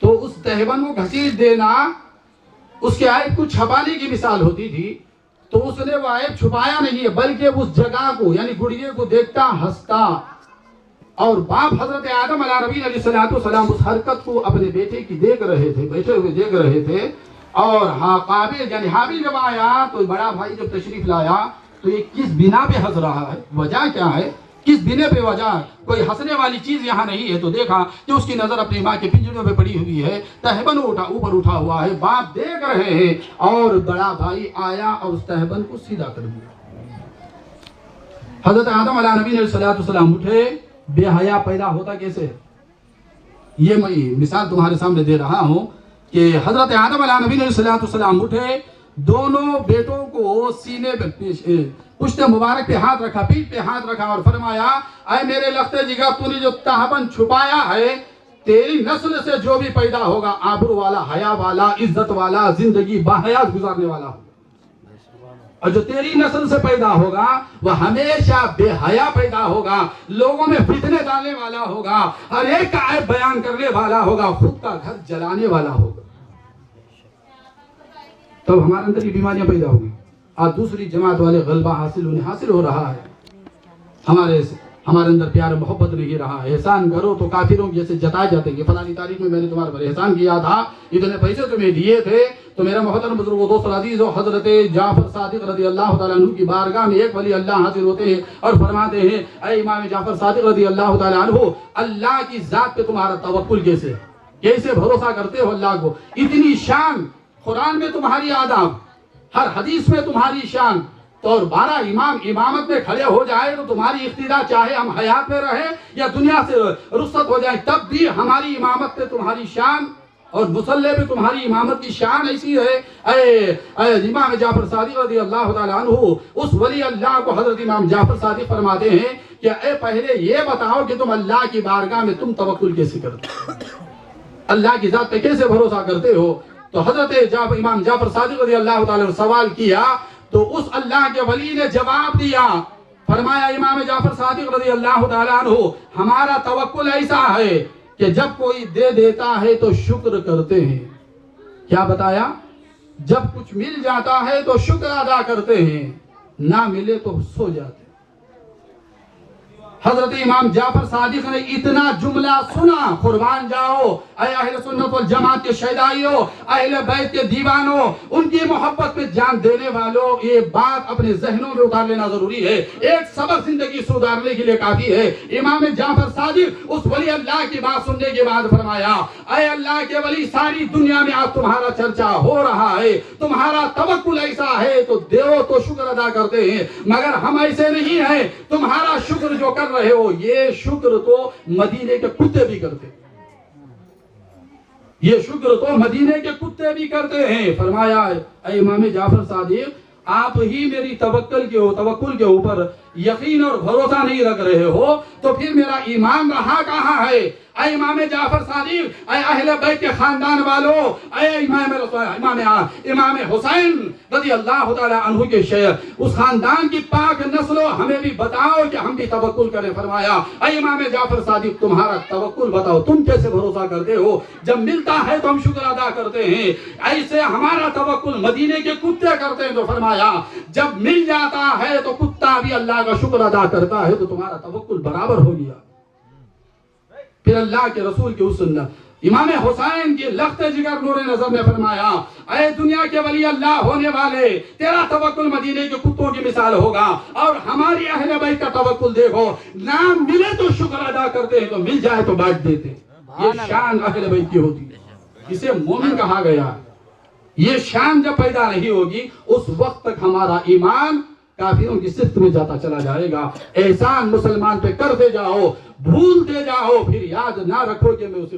تو اس تہبند کو گھسیٹ دینا اس کے عیب کو چھپانے کی مثال ہوتی تھی. تو اس نے وہ عیب چھپایا نہیں ہے، بلکہ اس جگہ کو یعنی گڑیے کو دیکھتا ہنستا. اور باپ حضرت آدم علیہ نبی علیہ السلام اس حرکت کو اپنے بیٹے کی دیکھ رہے تھے، بیٹھے ہوئے دیکھ رہے تھے. اور قابل یعنی حابیل جب آیا تو بڑا بھائی جب تشریف لایا تو یہ کس بنا پہ ہنس رہا ہے، وجہ کیا ہے، کس بنے پہ وجہ ہے؟ کوئی ہنسنے والی چیز یہاں نہیں ہے. تو دیکھا کہ اس کی نظر اپنی ماں کے پنجڑیوں پہ پڑی ہوئی ہے، تہبند اوپر اٹھا ہوا ہے، باپ دیکھ رہے ہیں. اور بڑا بھائی آیا اور اس تہبند کو سیدھا کر دیا. حضرت آدم علیہ نبی علیہ السلام اٹھے. بے حیا پیدا ہوتا کیسے؟ یہ میں مثال تمہارے سامنے دے رہا ہوں کہ حضرت آدم علیہ نبی علیہ السلام اٹھے، دونوں بیٹوں کو سینے پہ پشت مبارک پہ ہاتھ رکھا، پیٹھ پہ ہاتھ رکھا اور فرمایا اے میرے لخت جگر، تو نے جو تہبند چھپایا ہے، تیری نسل سے جو بھی پیدا ہوگا آبرو والا، حیا والا، عزت والا، زندگی باحیات گزارنے والا ہوگا. اور جو تیری نسل سے پیدا ہوگا وہ ہمیشہ بے حیا پیدا ہوگا، لوگوں میں فتنے ڈالنے والا ہوگا، ہر ایک کا عیب بیان کرنے والا ہوگا، خود کا گھر جلانے والا ہوگا. تب ہمارے اندر یہ بیماریاں پیدا ہوگی. آج دوسری جماعت والے غلبہ حاصل ہو رہا ہے. ہمارے اندر پیار محبت نہیں رہا. احسان کرو تو کافروں جیسے جتائے جاتے ہیں کہ فلانی تاریخ میں نے تمہارے پر احسان کیا تھا، اتنے پیسے تمہیں دیے تھے. تو میرا محترم بزرگ و دوست عزیز و حضرت جعفر صادق رضی اللہ تعالیٰ عنہ کی بارگاہ میں ایک ولی اللہ حاضر ہوتے ہیں اور فرماتے ہیں اے امام جعفر صادق رضی اللہ تعالیٰ عنہ، اللہ کی ذات پہ تمہارا توکل کیسے بھروسہ کرتے ہو اللہ کو؟ اتنی شان، قرآن میں تمہاری آداب، ہر حدیث میں تمہاری شان. تو اور 12 امام امامت میں کھڑے ہو جائے تو تمہاری اقتدا، چاہے ہم حیات میں رہیں یا دنیا سے رخصت ہو جائیں، تب بھی ہماری امامت پہ تمہاری شان اور مصلے پہ تمہاری امامت کی شان ایسی ہے. اے امام جعفر صادق رضی اللہ تعالیٰ عنہ، اس ولی اللہ کو حضرت امام جعفر صادق فرماتے ہیں کہ اے پہلے یہ بتاؤ کہ تم اللہ کی بارگاہ میں تم توکل کیسے کرتے ہو، اللہ کی ذات پہ کیسے بھروسہ کرتے ہو؟ تو حضرت امام جعفر صادق رضی اللہ تعالیٰ نے سوال کیا تو اس اللہ کے ولی نے جواب دیا. فرمایا امام جعفر صادق رضی اللہ تعالیٰ عنہ، ہمارا توکل ایسا ہے کہ جب کوئی دے دیتا ہے تو شکر کرتے ہیں. کیا بتایا؟ جب کچھ مل جاتا ہے تو شکر ادا کرتے ہیں، نہ ملے تو سو جاتے ہیں. حضرت امام جعفر صادق نے اتنا جملہ سنا، قربان جاؤ اے اہل سنت والجماعت کے شہدائیوں، اہل بیت کے دیوانوں، ان کی محبت پہ جان دینے والوں، یہ بات اپنے ذہنوں میں اتار لینا ضروری ہے. ایک سبق زندگی سدھارنے کے لیے کافی ہے. امام جعفر صادق اس ولی اللہ کی بات سننے کے بعد فرمایا اے اللہ کے ولی، ساری دنیا میں آج تمہارا چرچا ہو رہا ہے، تمہارا توکل ایسا ہے تو دیو تو شکر ادا کرتے ہیں، مگر ہم ایسے نہیں ہیں. تمہارا شکر جو کر رہے ہو یہ شکر تو مدینے کے کتے بھی کرتے ہیں، یہ شکر تو مدینے کے کتے بھی کرتے ہیں. فرمایا اے امام جعفر صادق، آپ ہی میری توکل کے اوپر یقین اور بھروسہ نہیں رکھ رہے ہو تو پھر میرا ایمان رہا کہاں ہے؟ اے امام جعفر صادق، اے اہل بیت کے خاندان والوں، اے امام حسین رضی اللہ تعالی عنہ کے شیخ، اس خاندان کی پاک نسلوں، ہمیں بھی بتاؤ کہ ہم بھی توکل کریں. فرمایا اے امام جعفر صادق، تمہارا توکل بتاؤ، تم کیسے بھروسہ کرتے ہو؟ جب ملتا ہے تو ہم شکر ادا کرتے ہیں، ایسے ہمارا توکل مدینے کے کتے کرتے ہیں. تو فرمایا جب مل جاتا ہے تو کتا بھی اللہ کا شکر ادا کرتا ہے، تو تمہارا توکل برابر ہو گیا. پھر اللہ کے رسول کی اس امام حسین کی لخت جگر نور نظر نے فرمایا اے دنیا کے ولی اللہ ہونے والے، تیرا توکل مدینے کے کتوں کی مثال ہوگا، اور ہماری اہل بیت کا توکل دیکھو، نہ ملے تو شکر ادا کرتے ہیں، تو مل جائے تو بانٹ دیتے ہیں. یہ شان اہل بیت کی ہوتی ہے، اسے مومن کہا گیا. یہ شان جب پیدا نہیں ہوگی اس وقت تک ہمارا ایمان کافروں کی صفت میں جاتا چلا جائے گا. احسان مسلمان پہ کرتے جاؤ، بھولتے جاؤ، پھر یاد نہ رکھو کہ میں اسے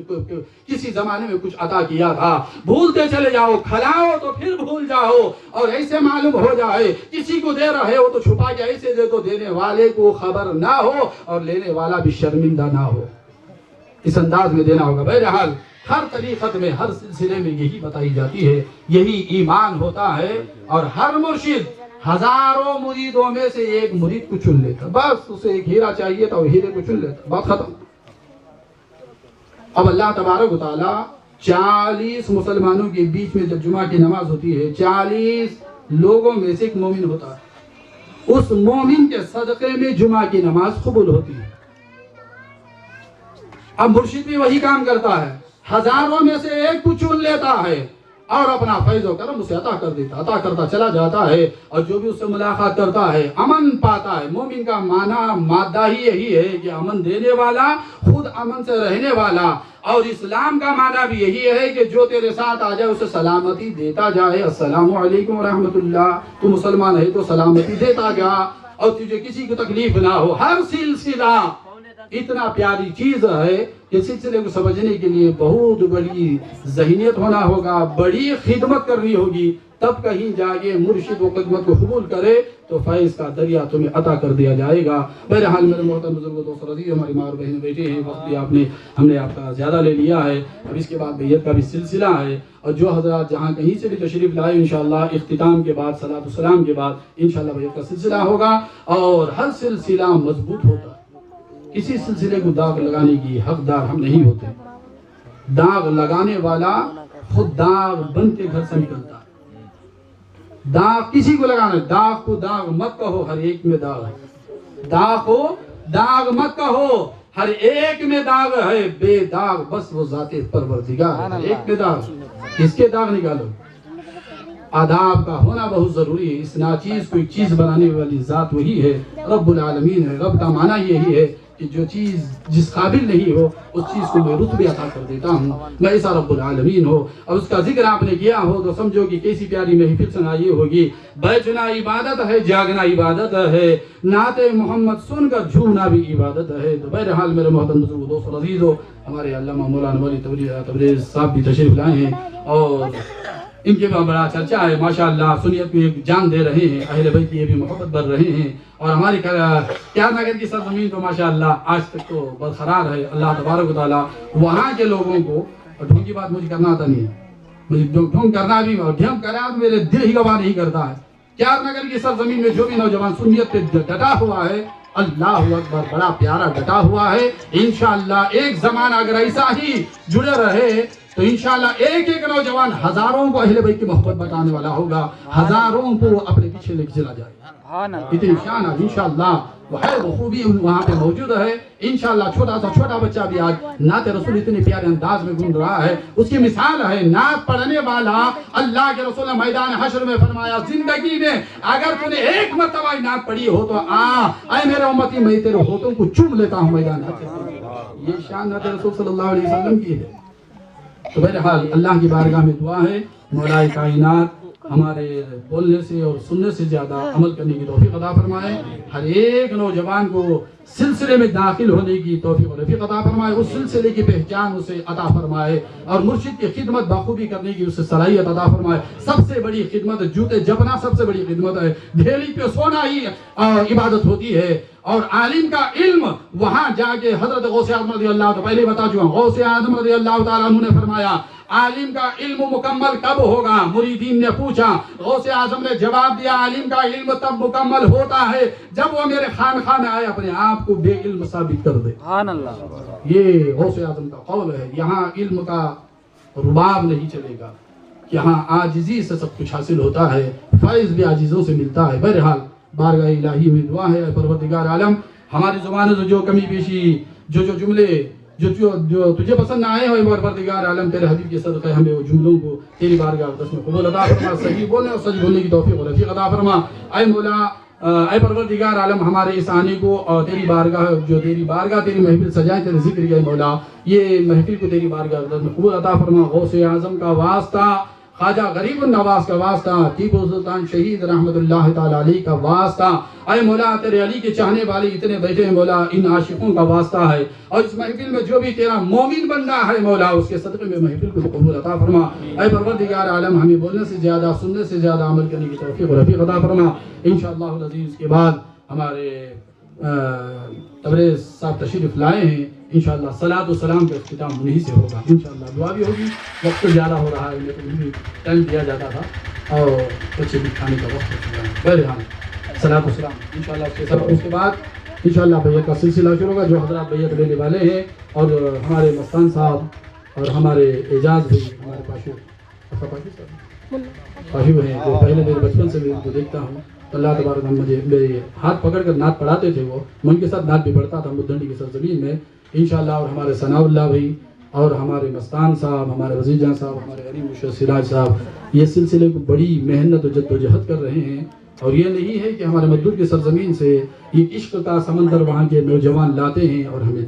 کسی زمانے میں کچھ عطا کیا تھا. بھولتے چلے جاؤ، کھلاؤ تو پھر بھول جاؤ، اور ایسے معلوم ہو جائے کسی کو دے رہے ہو تو چھپا کے ایسے دے دو دینے والے کو خبر نہ ہو اور لینے والا بھی شرمندہ نہ ہو. اس انداز میں دینا ہوگا. بہرحال ہر طریقت میں ہر سلسلے میں یہی بتائی جاتی ہے، یہی ایمان ہوتا ہے۔ اور ہر مرشد ہزاروں مریدوں میں سے ایک مرید کو چن لیتا، بس اسے ایک ہیرا چاہیے تھا، وہ ہیرے کو چن لیتا، بات ختم۔ اب اللہ تبارک و تعالی 40 مسلمانوں کے بیچ میں جب جمعہ کی نماز ہوتی ہے، 40 لوگوں میں سے ایک مومن ہوتا ہے، اس مومن کے صدقے میں جمعہ کی نماز قبول ہوتی ہے۔ اب مرشد بھی وہی کام کرتا ہے، ہزاروں میں سے ایک کو چن لیتا ہے اور اپنا فیض و کرم اسے عطا کر دیتا، عطا کرتا چلا جاتا ہے، اور جو بھی اس سے ملاقات کرتا ہے امن پاتا ہے۔ مومن کا معنی مادہ ہی یہی ہے کہ امن دینے والا، خود امن سے رہنے والا، اور اسلام کا معنی بھی یہی ہے کہ جو تیرے ساتھ آ جائے اسے سلامتی دیتا جائے۔ السلام علیکم ورحمۃ اللہ، تو مسلمان ہے تو سلامتی دیتا جا، اور تجھے کسی کو تکلیف نہ ہو۔ ہر سلسلہ اتنا پیاری چیز ہے کہ سلسلے کو سمجھنے کے لیے بہت بڑی ذہنیت ہونا ہوگا، بڑی خدمت کرنی ہوگی، تب کہیں جاگے مرشد و خدمت کو قبول کرے تو فیض کا دریا تمہیں عطا کر دیا جائے گا۔ بہرحال میرے محترم بزرگوں، دوستوں، عزیز، ہماری ماں اور بہن بیٹے ہیں، وقت بھی ہم نے آپ کا زیادہ لے لیا ہے۔ اب اس کے بعد بیعت کا بھی سلسلہ ہے، اور جو حضرات جہاں کہیں سے بھی تشریف لائے انشاءاللہ اختتام کے بعد، صلاۃ والسلام کے بعد انشاءاللہ بیعت کا سلسلہ ہوگا، اور ہر سلسلہ مضبوط ہوتا ہے۔ کسی سلسلے کو داغ لگانے کی حقدار ہم نہیں ہوتے، داغ لگانے والا خود داغ بن کے گھر سے نکلتا ہے۔ داغ کسی کو لگانا ہے، داغ کو داغ مت کہو، ہر ایک میں داغ ہے۔ داغ کو داغ مت کہو، ہر ایک میں داغ ہے، بے داغ بس وہ ذات پروردگار ہے۔ ایک میں داغ، کس کے داغ نکالو؟ آداب کا ہونا بہت ضروری ہے۔ اس ناچیز کو ایک چیز بنانے والی ذات وہی ہے، رب العالمین ہے۔ رب کا معنی یہی ہے کہ جو چیز جس قابل نہیں ہو اس چیز کو میں رتبے عطا کر دیتا ہوں، میں ایسا رب العالمین ہو۔ اب اس کا ذکر آپ نے کیا ہو تو سمجھو کہ کیسی پیاری محفل سنائی ہوگی۔ بیٹھنا عبادت ہے، جاگنا عبادت ہے، نعت محمد سن کر جھومنا بھی عبادت ہے۔ تو بہرحال میرے محترم بزرگوں، دوستوں، عزیزوں، ہمارے علامہ مولانا ولی تبریز صاحب بھی تشریف لائے ہیں، اور ان کے بعد بڑا چرچا ہے ماشاءاللہ، سنیت کو ایک جان دے رہے ہیں، اہل بیت کی یہ بھی محبت بڑھ رہے ہیں، اور ہماری پیار نگر کی سرزمین تو ماشاءاللہ آج تک تو برقرار ہے۔ اللہ تبارک و تعالیٰ وہاں کے لوگوں کو، اور ڈھونگ کی بات مجھے کرنا آتا نہیں ہے، مجھے ڈھونگ کرنا بھی، اور ڈھونگ کرنا تو میرے دل ہی گواہ نہیں کرتا ہے۔ پیار نگر کی سرزمین میں جو بھی نوجوان سنیت پہ ڈٹا ہوا ہے، اللہ اکبر، بڑا پیارا ڈٹا ہوا ہے۔ انشاءاللہ ایک زمانہ اگر ایسا ہی جڑے رہے تو انشاءاللہ ایک ایک نوجوان ہزاروں کو اہل بیت کی محبت بتانے والا ہوگا، ہزاروں کو اپنے پیچھے لے کے چلا جائے گا۔ اتنی شان ہے انشاءاللہ، وہ ہے وہ خوبی وہاں پہ موجود ہے۔ انشاءاللہ چھوٹا سا چھوٹا بچہ بھی آج نعت رسول اتنے پیارے انداز میں گن رہا ہے، اس کی مثال ہے نعت پڑھنے والا۔ اللہ کے رسول نے میدان حشر میں فرمایا، زندگی میں اگر تو نے ایک مرتبہ نعت پڑھی ہو تو اے میرے امتی، میں تیرے ہونٹوں کو چوم لیتا ہوں میدان حشر میں۔ یہ شان نعت رسول صلی اللہ علیہ وسلم کی ہے۔ تو بہرحال اللہ کی بارگاہ میں دعا ہے، مولا کائنات ہمارے بولنے سے اور سننے سے زیادہ عمل کرنے کی توفیق عطا فرمائے، ہر ایک نوجوان کو سلسلے میں داخل ہونے کی توفیق و رفیق عطا فرمائے، اس سلسلے کی پہچان اسے عطا فرمائے، اور مرشد کی خدمت بخوبی کرنے کی اسے صلاحیت عطا فرمائے۔ سب سے بڑی خدمت جوتے جپنا سب سے بڑی خدمت ہے، ڈھیلی پہ سونا ہی عبادت ہوتی ہے، اور عالم کا علم وہاں جا کے حضرت غوث اعظم رضی اللہ عنہ، پہلے بتا چکا، غوث اعظم رضی اللہ تعالیٰ عنہ نے فرمایا عالم کا علم مکمل کب ہوگا؟ مریدین نے پوچھا، غوث اعظم نے جواب دیا، عالم کا علم تب مکمل ہوتا ہے جب وہ میرے خانقاہ میں آئے اپنے آپ کو بے علم ثابت کر دے۔ سبحان اللہ، یہ غوث اعظم کا قول ہے۔ یہاں علم کا رباب نہیں چلے گا، یہاں عاجزی سے سب کچھ حاصل ہوتا ہے، فیض بھی عاجزوں سے ملتا ہے۔ بہرحال بارگاہ الہی میں دعا ہے، اے پروردگار عالم، ہماری زبانوں سے جو کمی بیشی، جو جملے جو تجھے پسند نہ آئے ہو، پروردگار عالم تیرے حبیب کے صدقے ہمیں وہ جملوں کو تیری بارگاہ اقدس میں قبول عطا فرما، صحیح بولنے اور سچ بولنے کی توفیق و رفیق عطا فرما۔ اے مولا، اے پروردگار عالم، ہمارے اس آنے کو اور تیری بارگاہ تیری محفل سجائے تیرے ذکر کے مولا، یہ محفل کو تیری بارگاہ اقدس میں قبول عطا فرما۔ غوث اعظم کا واسطہ، خواجہ غریب النواز کا واسطہ، ٹیپو سلطان شہید رحمت اللہ تعالی علیہ کا واسطہ، اے مولا تیرے علی کے چاہنے والے اتنے بیٹھے ہیں مولا، ان عاشقوں کا واسطہ ہے، اور اس محفل میں جو بھی تیرا مومن بندہ ہے مولا، اس کے صدقے میں محفل کو قبول عطا فرما۔ اے پروردگار عالم، ہمیں بولنے سے زیادہ سننے سے زیادہ عمل کرنے کی توفیق و رفیق عطا فرما۔ انشاءاللہ العزیز کے بعد ہمارے تبریز صاحب تشریف لائے ہیں، انشاءاللہ صلاۃ و سلام کا اختتام انہی سے ہوگا، انشاءاللہ دعا بھی ہوگی۔ وقت تو زیادہ ہو رہا ہے، لیکن بھی ٹائم دیا جاتا تھا اور بچے بھی کھانے کا وقت ہو چکا ہے۔ بہرحال صلاۃ و سلام انشاءاللہ اس کے بعد انشاءاللہ بیعت کا سلسلہ شروع ہوگا۔ جو حضرات بیعت لینے والے ہیں اور ہمارے مستان صاحب اور ہمارے اعجاز بھی، ہمارے پاشو ہیں، جو پہلے میرے بچپن سے بھی ان کو دیکھتا ہوں، اللہ تبارک مجھے میرے ہاتھ پکڑ کر نعت پڑھاتے تھے، وہ میں ان کے ساتھ نعت بھی پڑھتا تھا مدنڈی کی سرزمین میں انشاءاللہ۔ اور ہمارے ثناء اللہ بھائی اور ہمارے مستان صاحب، ہمارے وزیر جان صاحب، ہمارے علی مرشد سراج صاحب یہ سلسلے کو بڑی محنت و جد و جہد کر رہے ہیں۔ اور یہ نہیں ہے کہ ہمارے مددور کی سرزمین سے یہ عشق کا سمندر وہاں کے نوجوان لاتے ہیں اور ہمیں